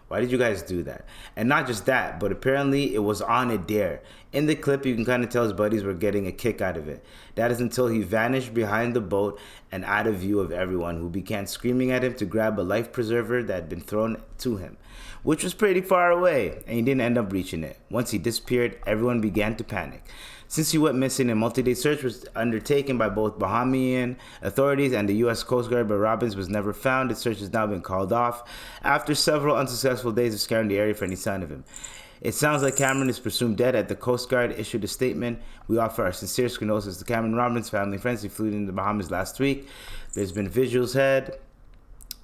Why did you guys do that? And not just that, but apparently it was on a dare. In the clip, you can kind of tell his buddies were getting a kick out of it. That is until he vanished behind the boat and out of view of everyone, who began screaming at him to grab a life preserver that had been thrown to him, which was pretty far away, and he didn't end up reaching it. Once he disappeared, everyone began to panic. Since he went missing, a multi-day search was undertaken by both Bahamian authorities and the U.S. Coast Guard, but Robbins was never found. The search has now been called off after several unsuccessful days of scouring the area for any sign of him. It sounds like Cameron is presumed dead. At the Coast Guard issued a statement. We offer our sincere condolences to Cameron Robbins' family and friends. He flew in the Bahamas last week. There's been visuals ahead.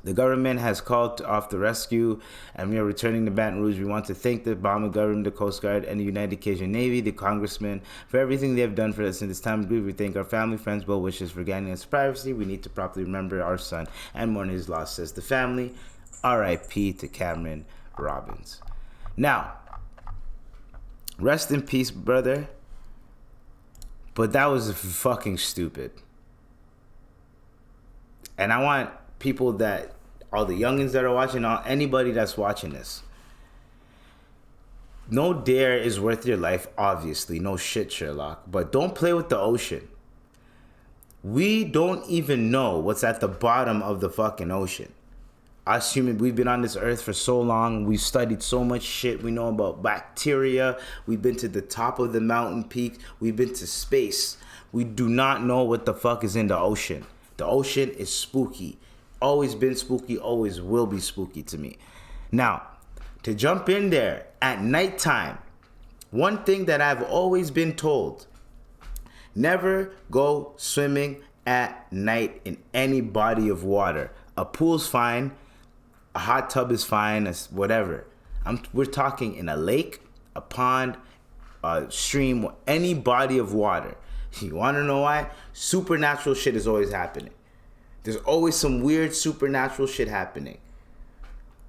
The government has called off the rescue, and we are returning to Baton Rouge. We want to thank the Bahama government, the Coast Guard, and the United Cajun Navy, the congressmen, for everything they have done for us in this time of grief. We thank our family, friends, well wishes for granting us privacy. We need to properly remember our son and mourn his loss, says the family. R.I.P. to Cameron Robbins. Now, rest in peace, brother. But that was fucking stupid. And I want people that, all the youngins that are watching, anybody that's watching this, no dare is worth your life, obviously. No shit, Sherlock. But don't play with the ocean. We don't even know what's at the bottom of the fucking ocean. Us human, we've been on this earth for so long. We've studied so much shit. We know about bacteria. We've been to the top of the mountain peak. We've been to space. We do not know what the fuck is in the ocean. The ocean is spooky. Always been spooky, always will be spooky to me. Now, to jump in there at nighttime, one thing that I've always been told, never go swimming at night in any body of water. A pool's fine, a hot tub is fine, whatever. We're talking in a lake, a pond, a stream, any body of water. You want to know why? Supernatural shit is always happening. There's always some weird supernatural shit happening.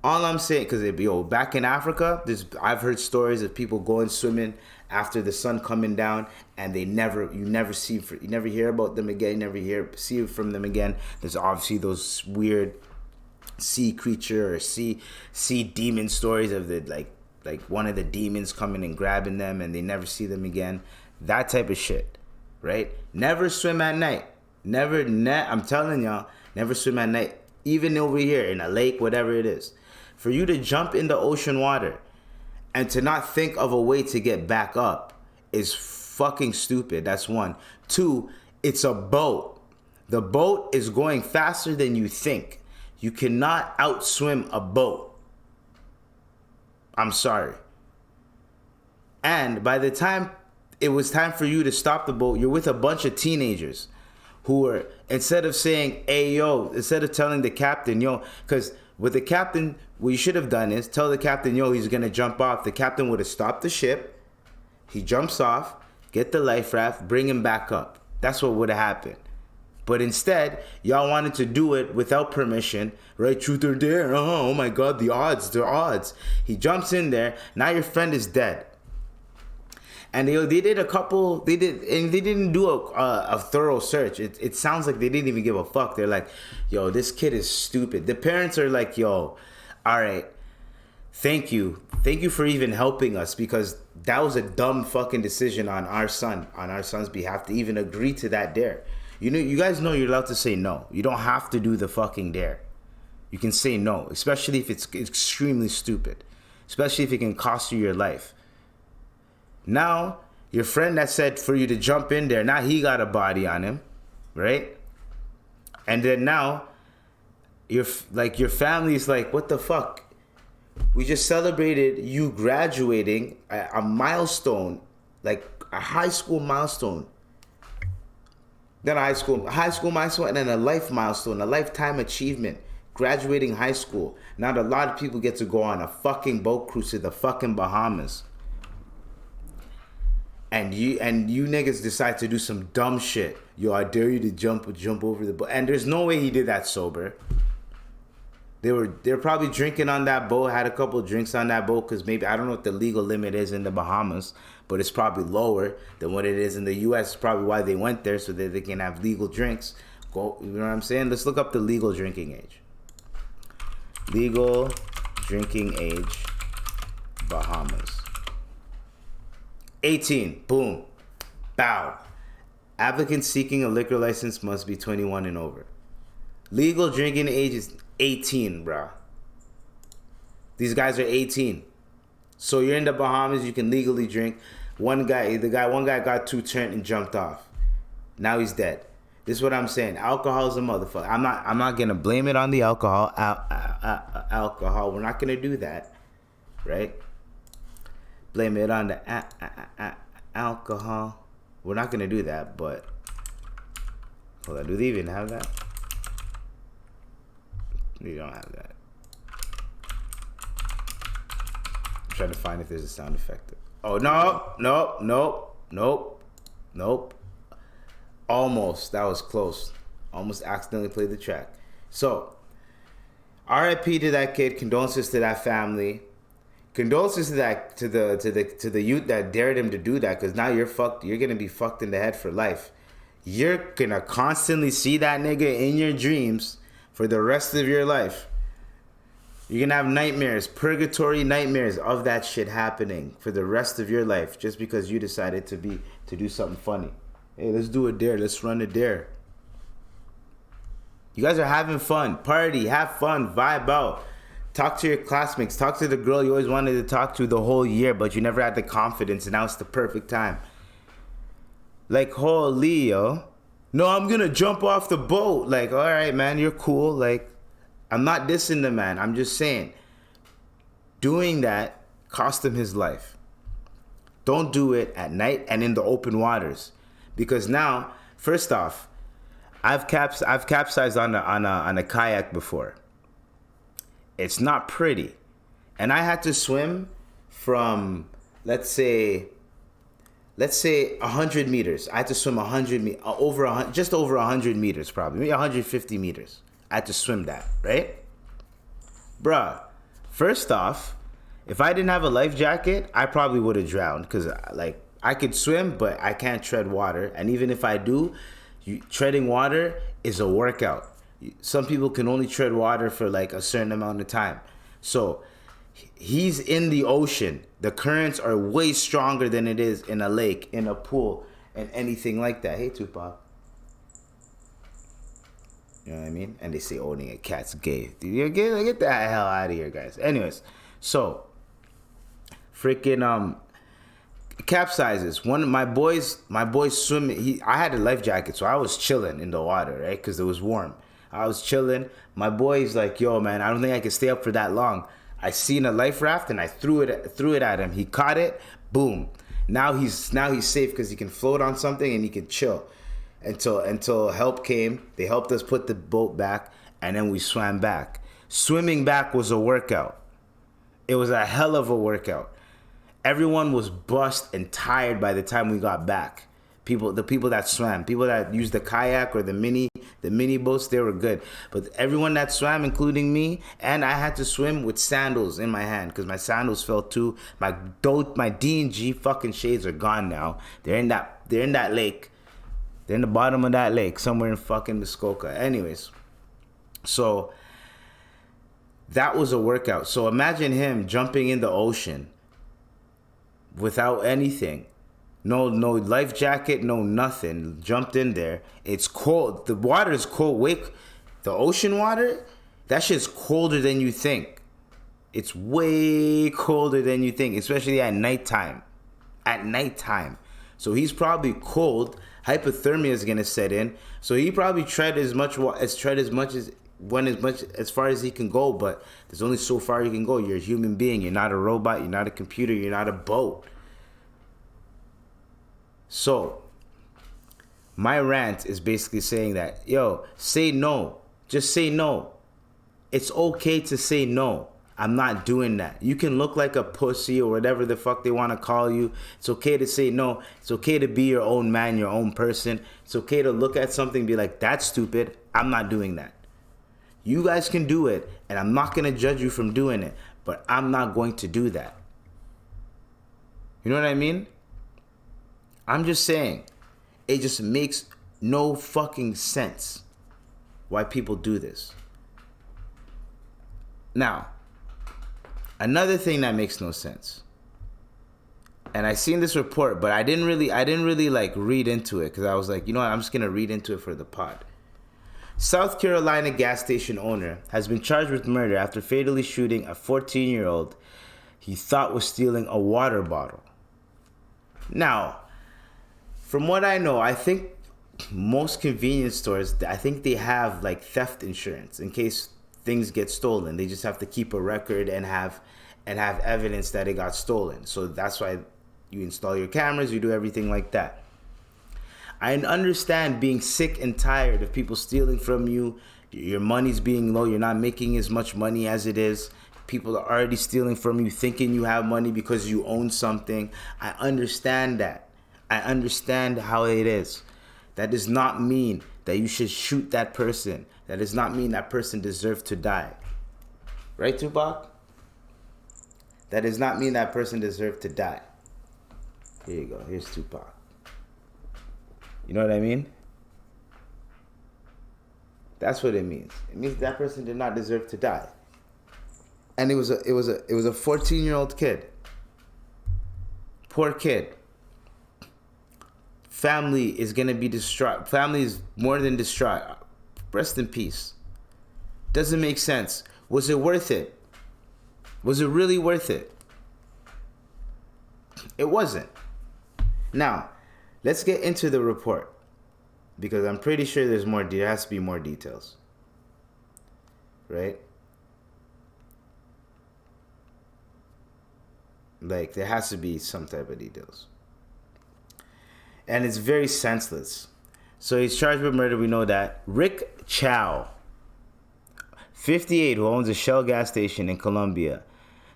All I'm saying, because back in Africa, I've heard stories of people going swimming after the sun coming down, and you never hear about them again, you never see from them again. There's obviously those weird sea creature or sea demon stories of like one of the demons coming and grabbing them, and they never see them again. That type of shit, right? Never swim at night. I'm telling y'all, never swim at night. Even over here in a lake, whatever it is. For you to jump in the ocean water and to not think of a way to get back up is fucking stupid. That's one. Two, it's a boat. The boat is going faster than you think. You cannot outswim a boat. I'm sorry. And by the time it was time for you to stop the boat, you're with a bunch of teenagers who were, instead of saying, hey, yo, instead of telling the captain, yo, because with the captain, what you should have done is tell the captain, yo, he's going to jump off. The captain would have stopped the ship. He jumps off. get the life raft, bring him back up. That's what would have happened. But instead, y'all wanted to do it without permission, right? Truth or dare? Oh my God, the odds. He jumps in there. Now your friend is dead. And they did a couple. They didn't do a thorough search. It sounds like they didn't even give a fuck. They're like, yo, this kid is stupid. The parents are like, yo, all right, thank you for even helping us, because that was a dumb fucking decision on our son's behalf to even agree to that dare. You guys know you're allowed to say no. You don't have to do the fucking dare. You can say no, especially if it's extremely stupid, especially if it can cost you your life. Now, your friend that said for you to jump in there, now he got a body on him, right? And then now, your family's like, what the fuck? We just celebrated you graduating a milestone, like a high school milestone. Then a high school milestone, and then a life milestone, a lifetime achievement, graduating high school. Now a lot of people get to go on a fucking boat cruise to the fucking Bahamas. And you niggas decide to do some dumb shit. Yo, I dare you to jump over the boat. And there's no way he did that sober. They were probably drinking on that boat, had a couple drinks on that boat, because maybe, I don't know what the legal limit is in the Bahamas, but it's probably lower than what it is in the U.S. It's probably why they went there, so that they can have legal drinks. You know what I'm saying? Let's look up the legal drinking age. Legal drinking age, Bahamas. 18. Boom. Bow. Applicants seeking a liquor license must be 21 and over. Legal drinking age is 18, bro. These guys are 18. So you're in the Bahamas, you can legally drink. One guy got too turned and jumped off. Now he's dead. This is what I'm saying. Alcohol is a motherfucker. I'm not gonna blame it on the alcohol. Alcohol. We're not gonna do that, right? Blame it on the alcohol. We're not gonna do that, but hold on. Do they even have that? We don't have that. I'm trying to find if there's a sound effect. Oh, nope. Almost. That was close. Almost accidentally played the track. So, RIP to that kid. Condolences to that family. Condolences to that to the youth that dared him to do that, because now you're fucked. You're gonna be fucked in the head for life. You're gonna constantly see that nigga in your dreams for the rest of your life. You're gonna have nightmares, purgatory nightmares of that shit happening for the rest of your life, just because you decided to do something funny. Hey, let's do a dare. Let's run a dare. You guys are having fun. Party, have fun, vibe out. Talk to your classmates. Talk to the girl you always wanted to talk to the whole year, but you never had the confidence, and now it's the perfect time. Like, holy, yo. No, I'm gonna jump off the boat. Like, all right, man, you're cool. Like, I'm not dissing the man. I'm just saying, doing that cost him his life. Don't do it at night and in the open waters, because now, first off, I've capsized on a kayak before. It's not pretty, and I had to swim from let's say 100 meters. I had to swim 100 just over 100 meters, probably maybe 150 meters. I had to swim that, right? Bruh, first off, if I didn't have a life jacket, I probably would have drowned, because like, I could swim, but I can't tread water. And even if I do, treading water is a workout. Some people can only tread water for like a certain amount of time. So he's in the ocean. The currents are way stronger than it is in a lake, in a pool, and anything like that. Hey, Tupac. You know what I mean? And they say owning a cat's gay. Get the hell out of here, guys. Anyways, so freaking capsizes. One of my boys swimming. I had a life jacket, so I was chilling in the water, right? Because it was warm. I was chilling. My boy's like, yo, man, I don't think I can stay up for that long. I seen a life raft and I threw it at him. He caught it. Boom. Now he's safe, because he can float on something and he can chill until help came. They helped us put the boat back, and then we swam back. Swimming back was a workout. It was a hell of a workout. Everyone was bust and tired by the time we got back. The people that swam, people that used the kayak or the mini boats, they were good. But everyone that swam, including me, and I had to swim with sandals in my hand because my sandals fell too. My D&G fucking shades are gone now. They're in that lake. They're in the bottom of that lake, somewhere in fucking Muskoka. Anyways, so that was a workout. So imagine him jumping in the ocean without anything. No life jacket, no nothing. Jumped in there. It's cold. The water is cold. The ocean water, that shit's colder than you think. It's way colder than you think, especially at nighttime. So he's probably cold. Hypothermia is gonna set in. So he probably tread as far as he can go. But there's only so far you can go. You're a human being. You're not a robot. You're not a computer. You're not a boat. So, my rant is basically saying that, yo, say no. Just say no. It's okay to say no. I'm not doing that. You can look like a pussy or whatever the fuck they want to call you. It's okay to say no. It's okay to be your own man, your own person. It's okay to look at something and be like, that's stupid. I'm not doing that. You guys can do it, and I'm not going to judge you from doing it, but I'm not going to do that. You know what I mean? I'm just saying, it just makes no fucking sense why people do this. Now, another thing that makes no sense, and I seen this report, but I didn't really like read into it because I was like, you know what, I'm just gonna read into it for the pod. South Carolina gas station owner has been charged with murder after fatally shooting a 14-year-old he thought was stealing a water bottle. Now, from what I know, I think most convenience stores, I think they have like theft insurance in case things get stolen. They just have to keep a record and have evidence that it got stolen. So that's why you install your cameras, you do everything like that. I understand being sick and tired of people stealing from you. Your money's being low. You're not making as much money as it is. People are already stealing from you, thinking you have money because you own something. I understand that. I understand how it is. That does not mean that you should shoot that person. That does not mean that person deserves to die. Right, Tupac? That does not mean that person deserves to die. Here you go. Here's Tupac. You know what I mean? That's what it means. It means that person did not deserve to die. And it was a 14-year-old kid. Poor kid. Family is gonna be distraught. Family is more than distraught. Rest in peace. Doesn't make sense. Was it worth it? Was it really worth it? It wasn't. Now, let's get into the report because I'm pretty sure there has to be more details. Right? Like, there has to be some type of details. And it's very senseless. So he's charged with murder, we know that. Rick Chow, 58, who owns a Shell gas station in Colombia,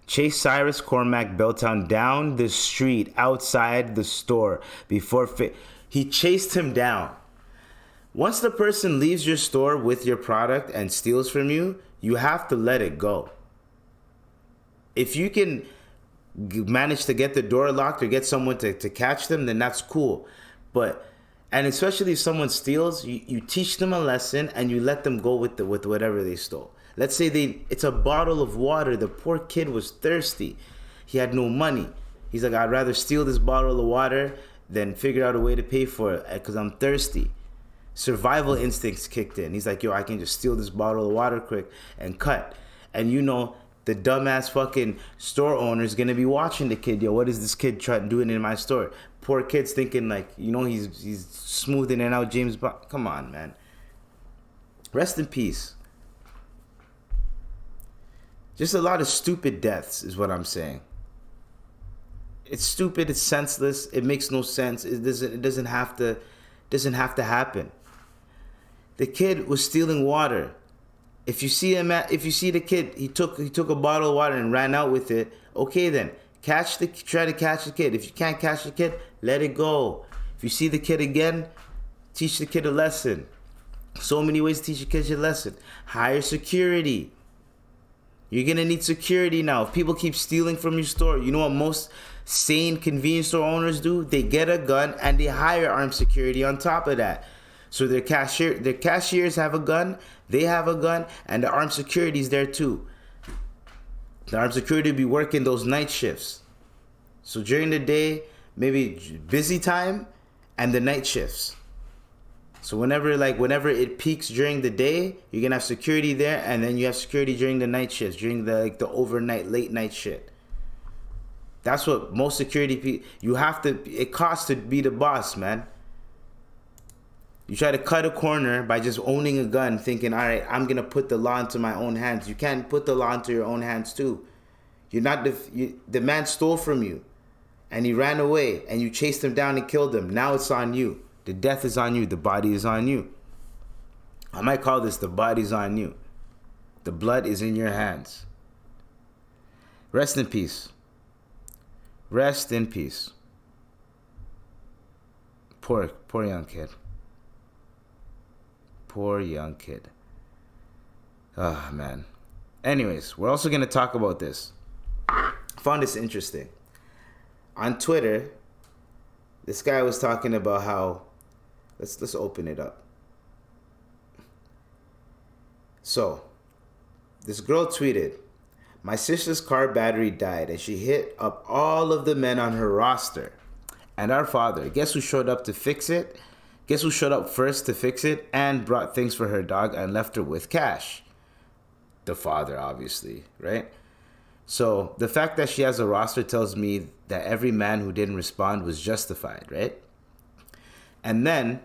chased Cyrus Cormac Belltown down the street outside the store before he chased him down. Once the person leaves your store with your product and steals from you, you have to let it go. If you can manage to get the door locked or get someone to catch them, then that's cool. And especially if someone steals, you teach them a lesson and you let them go with whatever they stole. Let's say it's a bottle of water. The poor kid was thirsty. He had no money. He's like, I'd rather steal this bottle of water than figure out a way to pay for it because I'm thirsty. Survival instincts kicked in. He's like, yo, I can just steal this bottle of water quick and cut. And you know, the dumbass fucking store owner is gonna be watching the kid. Yo, what is this kid doing in my store? Poor kid's thinking like, you know, he's smoothing it out James Bond. Come on, man. Rest in peace. Just a lot of stupid deaths is what I'm saying. It's stupid. It's senseless. It makes no sense. It doesn't have to happen. The kid was stealing water. If you see the kid, he took a bottle of water and ran out with it. Okay, then Try to catch the kid. If you can't catch the kid, let it go. If you see the kid again, teach the kid a lesson. So many ways to teach your kids a lesson. Hire security. You're going to need security now. If people keep stealing from your store, you know what most sane convenience store owners do? They get a gun and they hire armed security on top of that. So their cashiers have a gun, they have a gun, and the armed security is there too. The armed security will be working those night shifts. So during the day, maybe busy time and the night shifts. So whenever it peaks during the day, you're gonna have security there, and then you have security during the night shifts, during the overnight, late night shit. That's what most security people, it costs to be the boss, man. You try to cut a corner by just owning a gun, thinking, all right, I'm gonna put the law into my own hands. You can't put the law into your own hands too. You're not the man stole from you, and he ran away, and you chased him down and killed him. Now it's on you. The death is on you. The body is on you. I might call this the body's on you. The blood is in your hands. Rest in peace. Rest in peace. Poor young kid. Poor young kid. Ah, man. Anyways, we're also going to talk about this. I found this interesting. On Twitter, this guy was talking about how... Let's open it up. So, this girl tweeted, "My sister's car battery died and she hit up all of the men on her roster. And our father, guess who showed up to fix it? Guess who showed up first to fix it and brought things for her dog and left her with cash? The father, obviously, right? So, the fact that she has a roster tells me that every man who didn't respond was justified, right? And then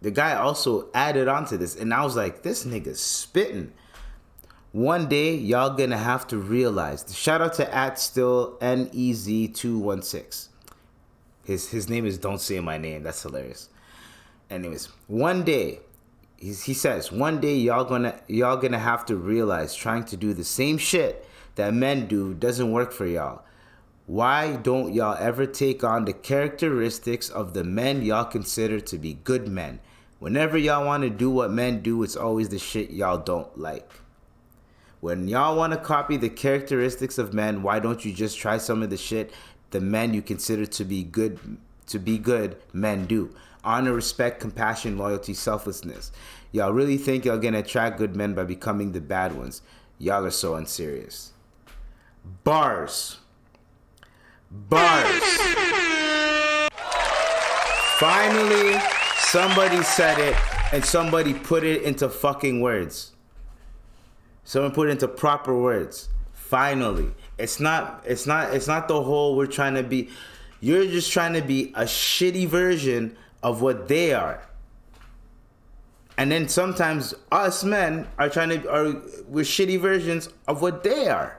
the guy also added on to this, and I was like, this nigga's spitting. One day, y'all gonna have to realize. Shout out to @StillNEZ216. His name is Don't Say My Name. That's hilarious. Anyways, one day, he says, one day y'all gonna have to realize trying to do the same shit that men do doesn't work for y'all. Why don't y'all ever take on the characteristics of the men y'all consider to be good men? Whenever y'all want to do what men do, it's always the shit y'all don't like. When y'all want to copy the characteristics of men, why don't you just try some of the shit the men you consider to be good men do? Honor, respect, compassion, loyalty, selflessness. Y'all really think y'all gonna attract good men by becoming the bad ones? Y'all are so unserious." Bars. Finally, somebody said it, and somebody put it into fucking words. Someone put it into proper words. Finally. It's not the whole we're trying to be. You're just trying to be a shitty version of what they are. And then sometimes us men we're shitty versions of what they are.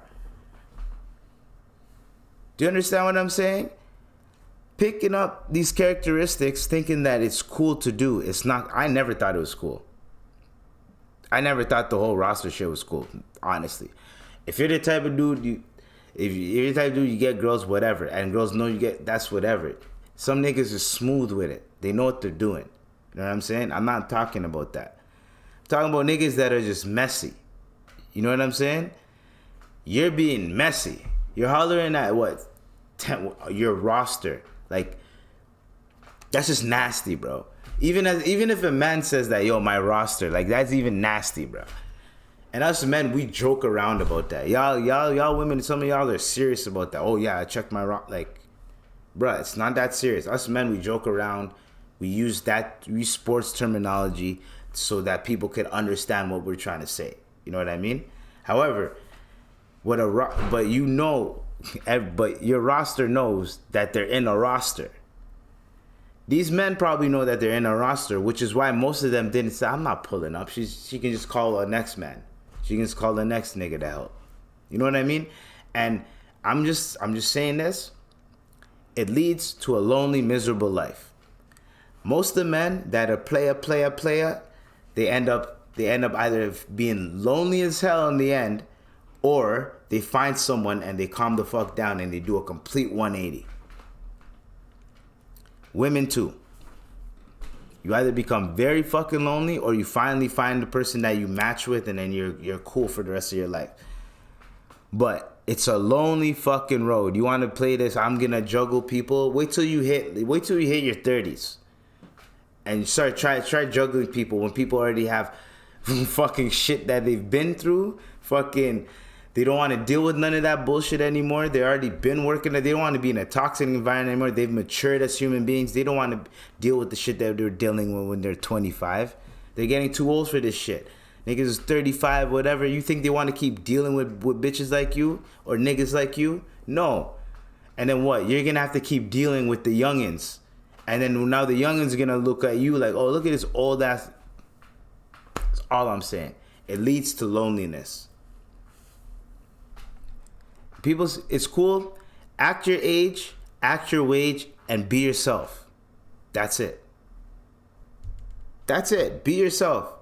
Do you understand what I'm saying? Picking up these characteristics, thinking that it's cool to do. It's not. I never thought it was cool. I never thought the whole roster shit was cool, honestly. If you're the type of dude, you get girls, whatever. And girls know you get, that's whatever. Some niggas are smooth with it. They know what they're doing. You know what I'm saying? I'm not talking about that. I'm talking about niggas that are just messy. You know what I'm saying? You're being messy. You're hollering at your roster. Like, that's just nasty, bro. Even if a man says that, yo, my roster, like, that's even nasty, bro. And us men, we joke around about that. Y'all women, some of y'all are serious about that. Oh yeah, I checked my roster. Like, bro, it's not that serious. Us men, we joke around. We use sports terminology so that people could understand what we're trying to say. You know what I mean? However, but your roster knows that they're in a roster. These men probably know that they're in a roster, which is why most of them didn't say, I'm not pulling up. She can just call the next man. She can just call the next nigga to help. You know what I mean? And I'm just saying this. It leads to a lonely, miserable life. Most of the men that are player, they end up either being lonely as hell in the end, or they find someone and they calm the fuck down and they do a complete 180. Women too. You either become very fucking lonely or you finally find the person that you match with and then you're cool for the rest of your life. But it's a lonely fucking road. You want to play this, I'm gonna juggle people. Wait till you hit your 30s. And try juggling people when people already have fucking shit that they've been through. Fucking, they don't want to deal with none of that bullshit anymore. They already been working. They don't want to be in a toxic environment anymore. They've matured as human beings. They don't want to deal with the shit that they're dealing with when they're 25. They're getting too old for this shit. Niggas is 35, whatever. You think they want to keep dealing with bitches like you or niggas like you? No. And then what? You're going to have to keep dealing with the youngins. And then now the youngins are going to look at you like, oh, look at this old ass. That's all I'm saying. It leads to loneliness. People, it's cool. Act your age, act your wage, and be yourself. That's it. That's it. Be yourself.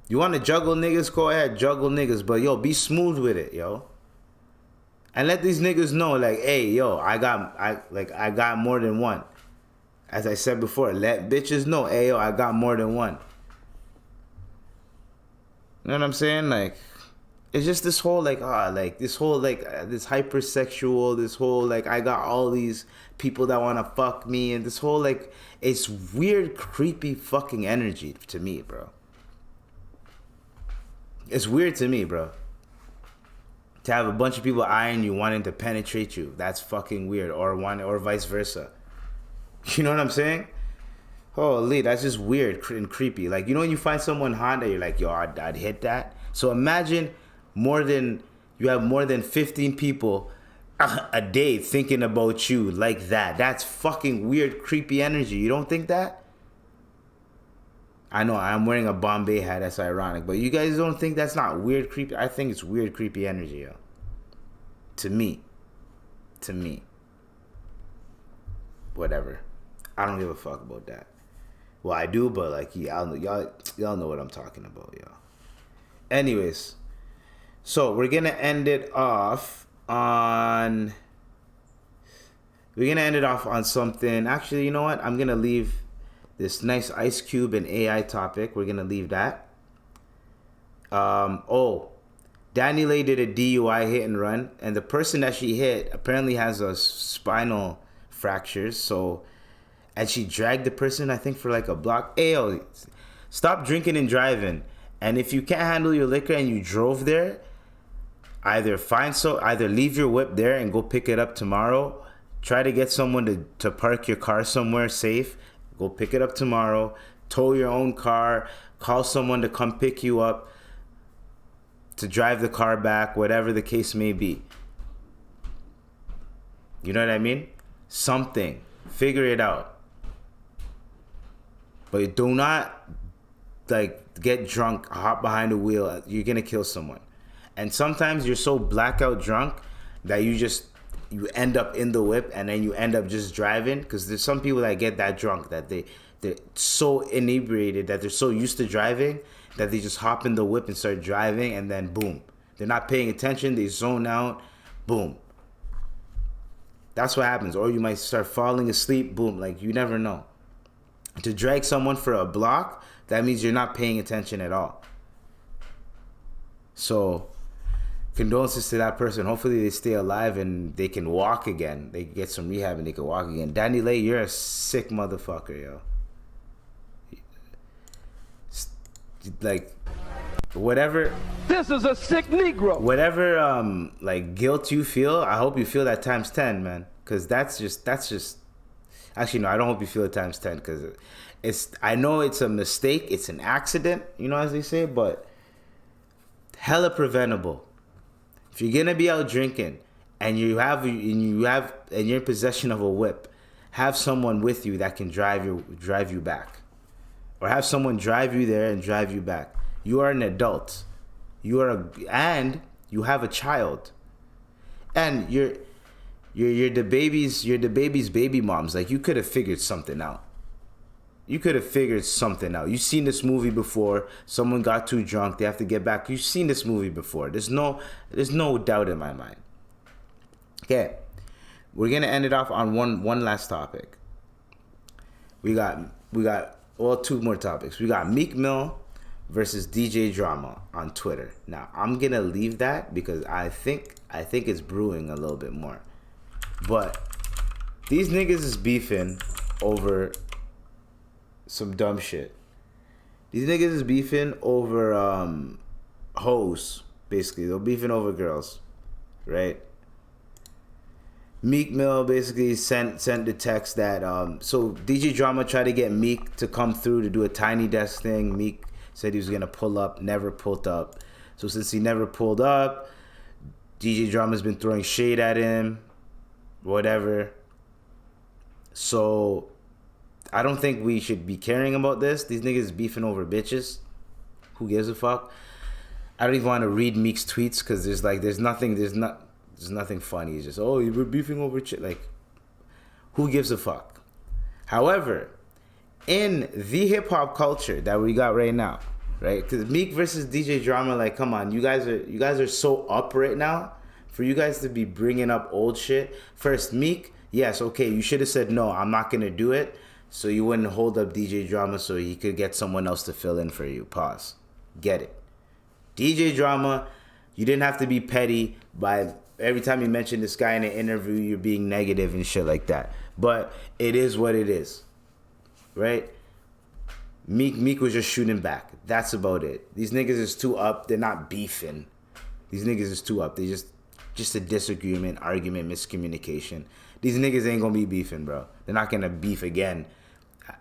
You want to juggle niggas? Go ahead, juggle niggas. But yo, be smooth with it, yo. And let these niggas know, like, hey, yo, I got more than one. As I said before, let bitches know, hey, yo, I got more than one. You know what I'm saying? Like, it's just this whole, like, this whole, like, this hypersexual, this whole, like, I got all these people that want to fuck me, and this whole, like, it's weird, creepy fucking energy to me, bro. It's weird to me, bro. To have a bunch of people eyeing you, wanting to penetrate you. That's fucking weird. Or vice versa. You know what I'm saying? Holy, that's just weird and creepy. Like, you know when you find someone hot that you're like, yo, I'd hit that? So imagine you have more than 15 people a day thinking about you like that. That's fucking weird, creepy energy. You don't think that? I know, I'm wearing a Bombay hat. That's ironic. But you guys don't think that's not weird, creepy? I think it's weird, creepy energy, yo. To me. Whatever. I don't give a fuck about that. Well, I do, but like, y'all know what I'm talking about, yo. Anyways, so we're gonna end it off on something. Actually, you know what? I'm gonna leave this nice Ice Cube and AI topic. We're gonna leave that. Danny Lay did a DUI hit and run, and the person that she hit apparently has a spinal fractures. So, and she dragged the person, I think, for like a block. Ayo, stop drinking and driving. And if you can't handle your liquor and you drove there, either leave your whip there and go pick it up tomorrow. Try to get someone to park your car somewhere safe. Go pick it up tomorrow. Tow your own car. Call someone to come pick you up. To drive the car back. Whatever the case may be. You know what I mean? Something. Figure it out. But do not get drunk, hop behind the wheel. You're going to kill someone. And sometimes you're so blackout drunk that you end up in the whip and then you end up just driving, because there's some people that get that drunk that they're so inebriated that they're so used to driving that they just hop in the whip and start driving, and then boom, they're not paying attention, they zone out, boom. That's what happens. Or you might start falling asleep, boom, like you never know. To drag someone for a block, that means you're not paying attention at all. So condolences to that person. Hopefully they stay alive and they can walk again. They get some rehab and they can walk again. Danny Lay, you're a sick motherfucker, yo. Like, whatever. This is a sick Negro. Whatever, like, guilt you feel, I hope you feel that times 10, man. Because that's just. Actually, no, I don't hope you feel it times 10. Because I know it's a mistake. It's an accident, you know, as they say. But hella preventable. If you're gonna be out drinking and you're in possession of a whip, have someone with you that can drive you back, or have someone drive you there and drive you back. You are an adult. And you have a child, and you're the baby's baby moms. Like, you could have figured something out. You could have figured something out. You've seen this movie before. Someone got too drunk. They have to get back. You've seen this movie before. There's no doubt in my mind. Okay. We're going to end it off on one last topic. We got two more topics. We got Meek Mill versus DJ Drama on Twitter. Now, I'm going to leave that because I think it's brewing a little bit more. But these niggas is beefing over some dumb shit. These niggas is beefing over hoes, basically. They're beefing over girls, right? Meek Mill basically sent the text that so DJ Drama tried to get Meek to come through to do a Tiny Desk thing. Meek said he was gonna pull up, never pulled up. So since he never pulled up, DJ Drama's been throwing shade at him, whatever. So I don't think we should be caring about this. These niggas beefing over bitches. Who gives a fuck? I don't even want to read Meek's tweets because there's nothing funny. It's just, oh, you were beefing over shit. Like, who gives a fuck? However, in the hip hop culture that we got right now, right? Because Meek versus DJ Drama, like, come on, you guys are so up right now. For you guys to be bringing up old shit. First, Meek, yes, okay, you should have said no. I'm not gonna do it. So you wouldn't hold up DJ Drama so he could get someone else to fill in for you. Pause. Get it. DJ Drama, you didn't have to be petty by every time you mention this guy in an interview, you're being negative and shit like that. But it is what it is. Right? Meek was just shooting back. That's about it. These niggas is too up. They're not beefing. These niggas is too up. They just a disagreement, argument, miscommunication. These niggas ain't gonna be beefing, bro. They're not gonna beef again.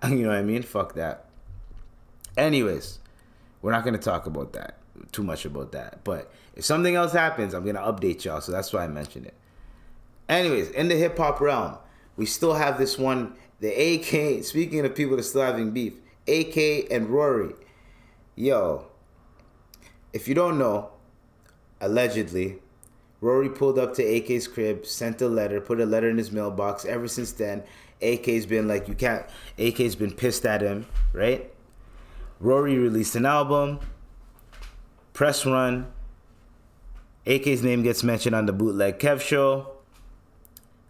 You know what I mean? Fuck that. Anyways, we're not gonna talk about that. Too much about that. But if something else happens, I'm gonna update y'all. So that's why I mentioned it. Anyways, in the hip hop realm, we still have this one, the AK. Speaking of people that still having beef, AK and Rory. Yo, if you don't know, allegedly, Rory pulled up to AK's crib, sent a letter, put a letter in his mailbox. Ever since then, AK's been like, AK's been pissed at him, right? Rory released an album, press run. AK's name gets mentioned on the Bootleg Kev show.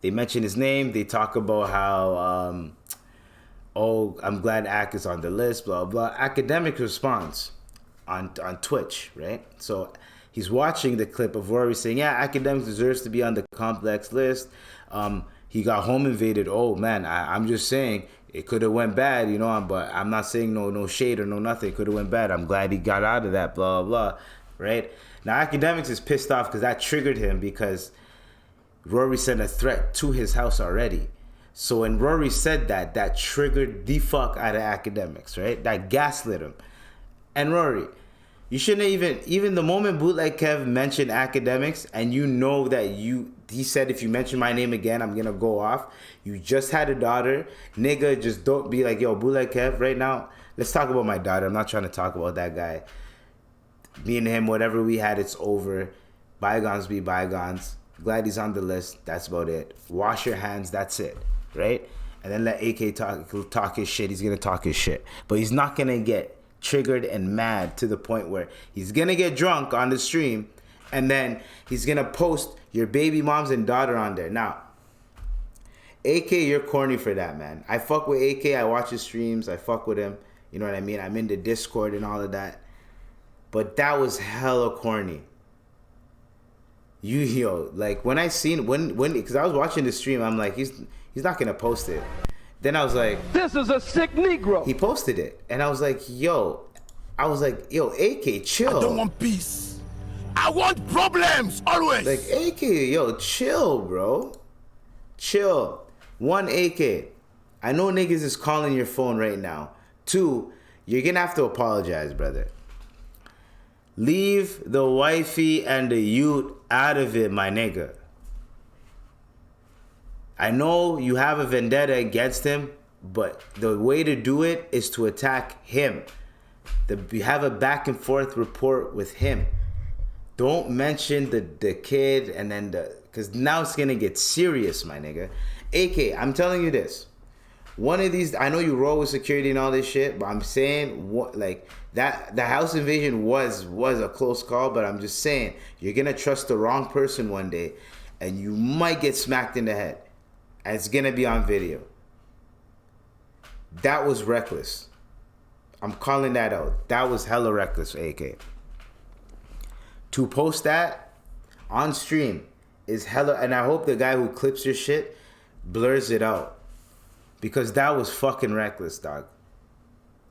They mention his name. They talk about how, I'm glad Ak is on the list, blah, blah. Academic response on Twitch, right? So he's watching the clip of Rory saying, yeah, Academic deserves to be on the complex list. He got home invaded. Oh, man, I'm just saying it could have went bad, you know, but I'm not saying no shade or no nothing. It could have went bad. I'm glad he got out of that, blah, blah, right? Now, Academics is pissed off because that triggered him because Rory sent a threat to his house already. So when Rory said that, that triggered the fuck out of Academics, right? That gaslit him. And Rory, you shouldn't even the moment Bootleg Kev mentioned Academics and you know that he said if you mention my name again, I'm gonna go off. You just had a daughter. Nigga, just don't be like, yo, Bootleg Kev, right now, let's talk about my daughter. I'm not trying to talk about that guy. Me and him, whatever we had, it's over. Bygones be bygones. Glad he's on the list. That's about it. Wash your hands. That's it. Right? And then let AK talk his shit. He's gonna talk his shit. But he's not gonna get triggered and mad to the point where he's gonna get drunk on the stream and then he's gonna post your baby moms and daughter on there. Now, AK, you're corny for that, man. I fuck with AK. I watch his streams. I fuck with him. You know what I mean? I'm in the Discord and all of that. But that was hella corny. Like when I seen because I was watching the stream, I'm like, he's not gonna post it. Then I was like, this is a sick Negro. He posted it, and I was like, yo, AK, chill. I don't want peace. I want problems always. Like AK, yo, chill, bro. Chill. 1, AK, I know niggas is calling your phone right now. 2, you're gonna have to apologize, brother. Leave the wifey and the youth out of it, my nigga. I know you have a vendetta against him, but the way to do it is to attack him. You have a back and forth report with him. Don't mention the kid and then because now it's gonna get serious, my nigga. AK, I'm telling you this. one of these, I know you roll with security and all this shit, but I'm saying what like that the house invasion was a close call, but I'm just saying you're gonna trust the wrong person one day, and you might get smacked in the head, and it's gonna be on video. That was reckless. I'm calling that out. That was hella reckless, AK. To post that on stream is hella, and I hope the guy who clips your shit blurs it out. Because that was fucking reckless, dog.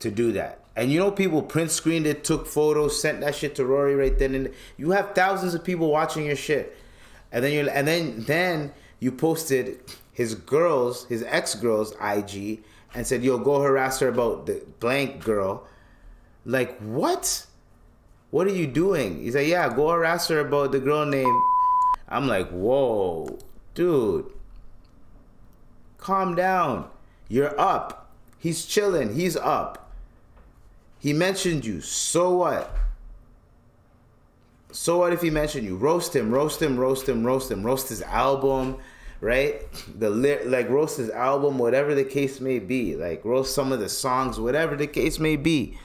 To do that. And you know people print screened it, took photos, sent that shit to Rory right then and you have thousands of people watching your shit. And then you posted his ex-girl's IG and said, yo, go harass her about the blank girl. Like, what? What are you doing? He's like, yeah, go harass her about the girl name. I'm like, whoa, dude. Calm down. You're up. He's chilling. He's up. He mentioned you. So what? So what if he mentioned you? Roast him, roast him, roast him, roast him. Roast his album, right? Roast his album, whatever the case may be. Like, roast some of the songs, whatever the case may be.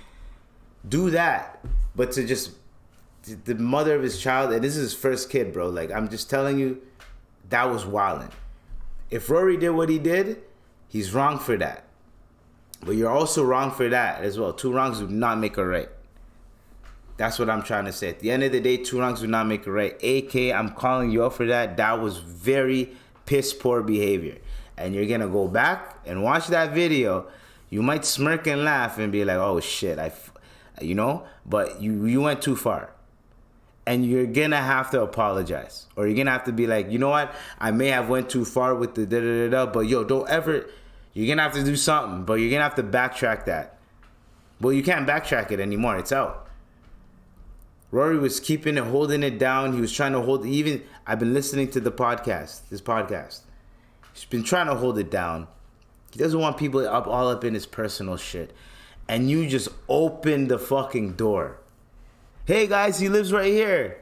Do that. But to just, the mother of his child, and this is his first kid, bro. Like, I'm just telling you, that was wildin'. If Rory did what he did, he's wrong for that. But you're also wrong for that as well. Two wrongs do not make a right. That's what I'm trying to say. At the end of the day, two wrongs do not make a right. AK, I'm calling you out for that. That was very piss poor behavior. And you're going to go back and watch that video. You might smirk and laugh and be like, oh shit, but you went too far. And you're going to have to apologize. Or you're going to have to be like, you know what? I may have went too far with the da-da-da-da, but yo, don't ever... You're going to have to do something, but you're going to have to backtrack that. Well, you can't backtrack it anymore. It's out. Rory was keeping it, holding it down. He was trying to hold... I've been listening to this podcast. He's been trying to hold it down. He doesn't want people all up in his personal shit. And you just opened the fucking door. Hey guys, he lives right here.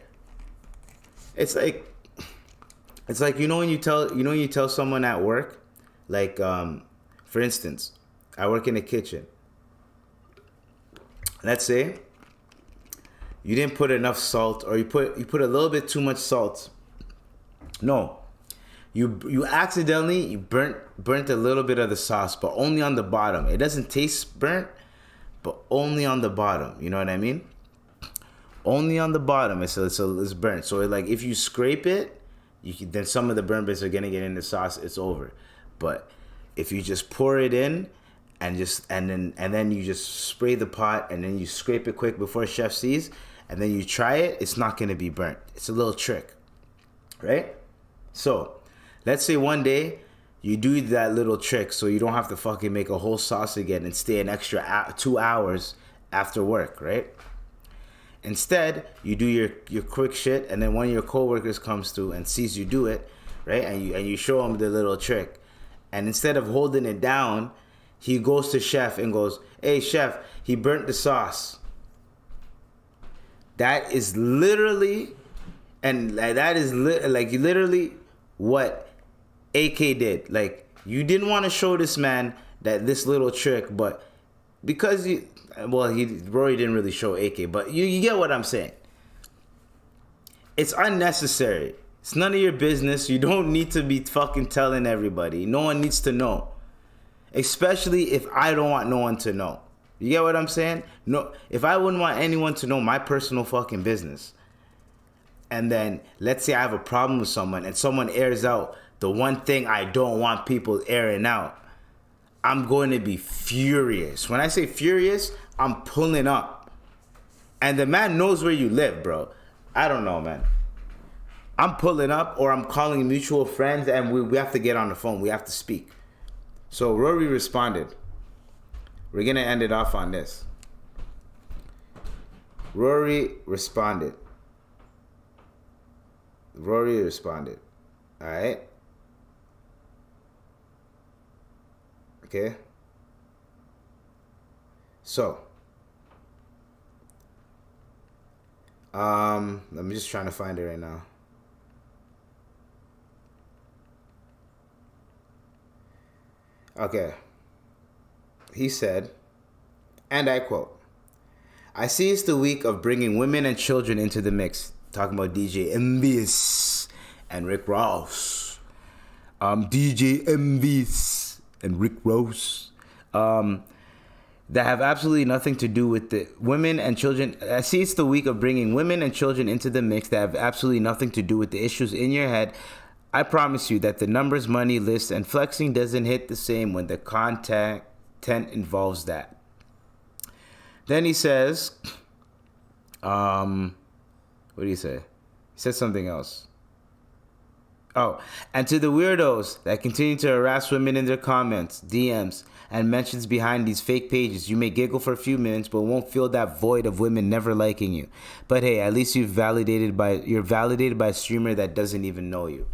It's like when you tell someone at work, like for instance, I work in a kitchen. Let's say you didn't put enough salt, or you put a little bit too much salt. No, you accidentally burnt a little bit of the sauce, but only on the bottom. It doesn't taste burnt, but only on the bottom. You know what I mean? Only on the bottom, it's burnt. So like if you scrape it, then some of the burnt bits are gonna get in the sauce. It's over. But if you just pour it in and then you just spray the pot and then you scrape it quick before chef sees, and then you try it, it's not gonna be burnt. It's a little trick, right? So let's say one day you do that little trick so you don't have to fucking make a whole sauce again and stay an extra 2 hours after work, right? Instead, you do your quick shit, and then one of your coworkers comes through and sees you do it, right? And you show him the little trick. And instead of holding it down, he goes to chef and goes, "Hey chef, he burnt the sauce." That is literally, literally what AK did. Like, you didn't want to show this man that this little trick, but because Rory didn't really show AK, but you get what I'm saying. It's unnecessary. It's none of your business. You don't need to be fucking telling everybody. No one needs to know. Especially if I don't want no one to know. You get what I'm saying? No, if I wouldn't want anyone to know my personal fucking business, and then let's say I have a problem with someone and someone airs out the one thing I don't want people airing out, I'm going to be furious. When I say furious, I'm pulling up. And the man knows where you live, bro. I don't know, man. I'm pulling up, or I'm calling mutual friends, and we have to get on the phone. We have to speak. So Rory responded. We're going to end it off on this. Rory responded. All right? Okay? So, I'm just trying to find it right now. Okay. he said, and I quote, "I see it's the week of bringing women and children into the mix." Talking about DJ Envious and Rick Ross. DJ Envious and Rick Ross. That have absolutely nothing to do with the women and children. I see it's the week of bringing women and children into the mix that have absolutely nothing to do with the issues in your head. I promise you that the numbers, money, lists, and flexing doesn't hit the same when the content involves that. Then he says, what did he say? He said something else. Oh, and to the weirdos that continue to harass women in their comments, DMs, and mentions behind these fake pages, you may giggle for a few minutes, but won't feel that void of women never liking you. But hey, at least you're validated by a streamer that doesn't even know you.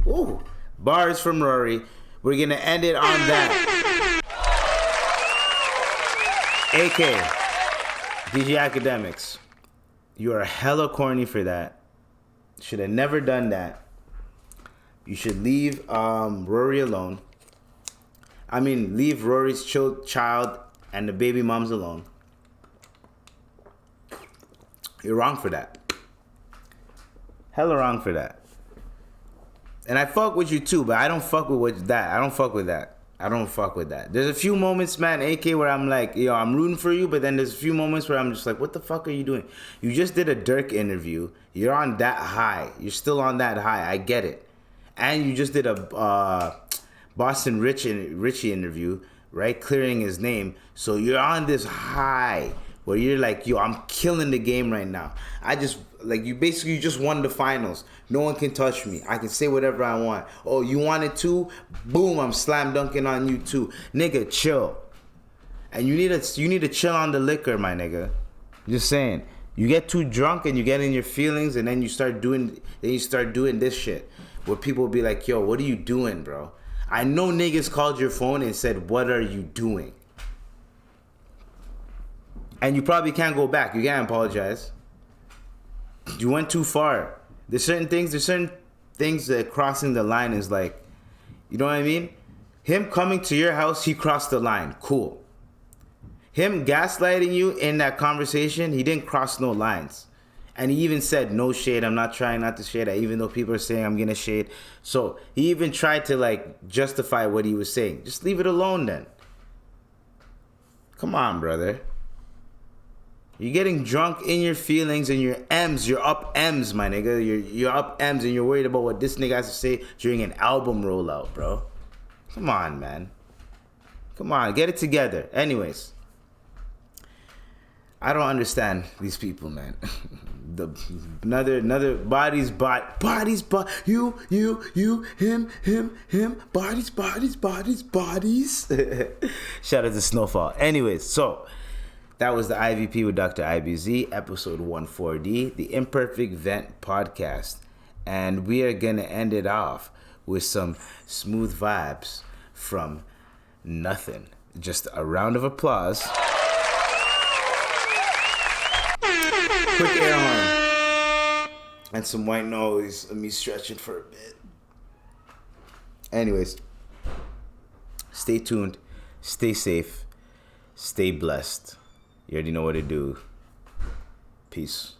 Ooh, bars from Rory. We're gonna end it on that. AK, DJ Academics, you are hella corny for that. Should have never done that. You should leave Rory alone. I mean, leave Rory's child and the baby moms alone. You're wrong for that. Hella wrong for that. And I fuck with you too, but I don't fuck with that. I don't fuck with that. There's a few moments, man, AK, where I'm like, yo, I'm rooting for you, but then there's a few moments where I'm just like, what the fuck are you doing? You just did a Dirk interview. You're on that high. You're still on that high. I get it. And you just did a Boston Richie interview, right? Clearing his name. So you're on this high where you're like, yo, I'm killing the game right now. You just won the finals. No one can touch me. I can say whatever I want. Oh, you wanted to? Boom, I'm slam dunking on you too. Nigga, chill. And you need to chill on the liquor, my nigga. Just saying. You get too drunk and you get in your feelings and then you start doing this shit. Where people will be like, yo, what are you doing, bro? I know niggas called your phone and said, what are you doing? And you probably can't go back. You can't apologize. You went too far. There's certain things that crossing the line is like, you know what I mean? Him coming to your house, he crossed the line. Cool. Him gaslighting you in that conversation, he didn't cross no lines. And he even said, no shade, I'm not trying not to shade, even though people are saying I'm going to shade. So he even tried to justify what he was saying. Just leave it alone then. Come on, brother. You're getting drunk in your feelings and your M's. You're up M's, my nigga. You're up M's and you're worried about what this nigga has to say during an album rollout, bro. Come on, man. Come on, get it together. Anyways. I don't understand these people, man. Another bodies, you, him, bodies. Shout out to Snowfall. Anyways, so that was the IVP with Dr. IBZ, episode 140, the Imperfect Vent podcast. And we are going to end it off with some smooth vibes from nothing. Just a round of applause. Quick air horn. And some white noise of me stretching for a bit. Anyways. Stay tuned. Stay safe. Stay blessed. You already know what to do. Peace.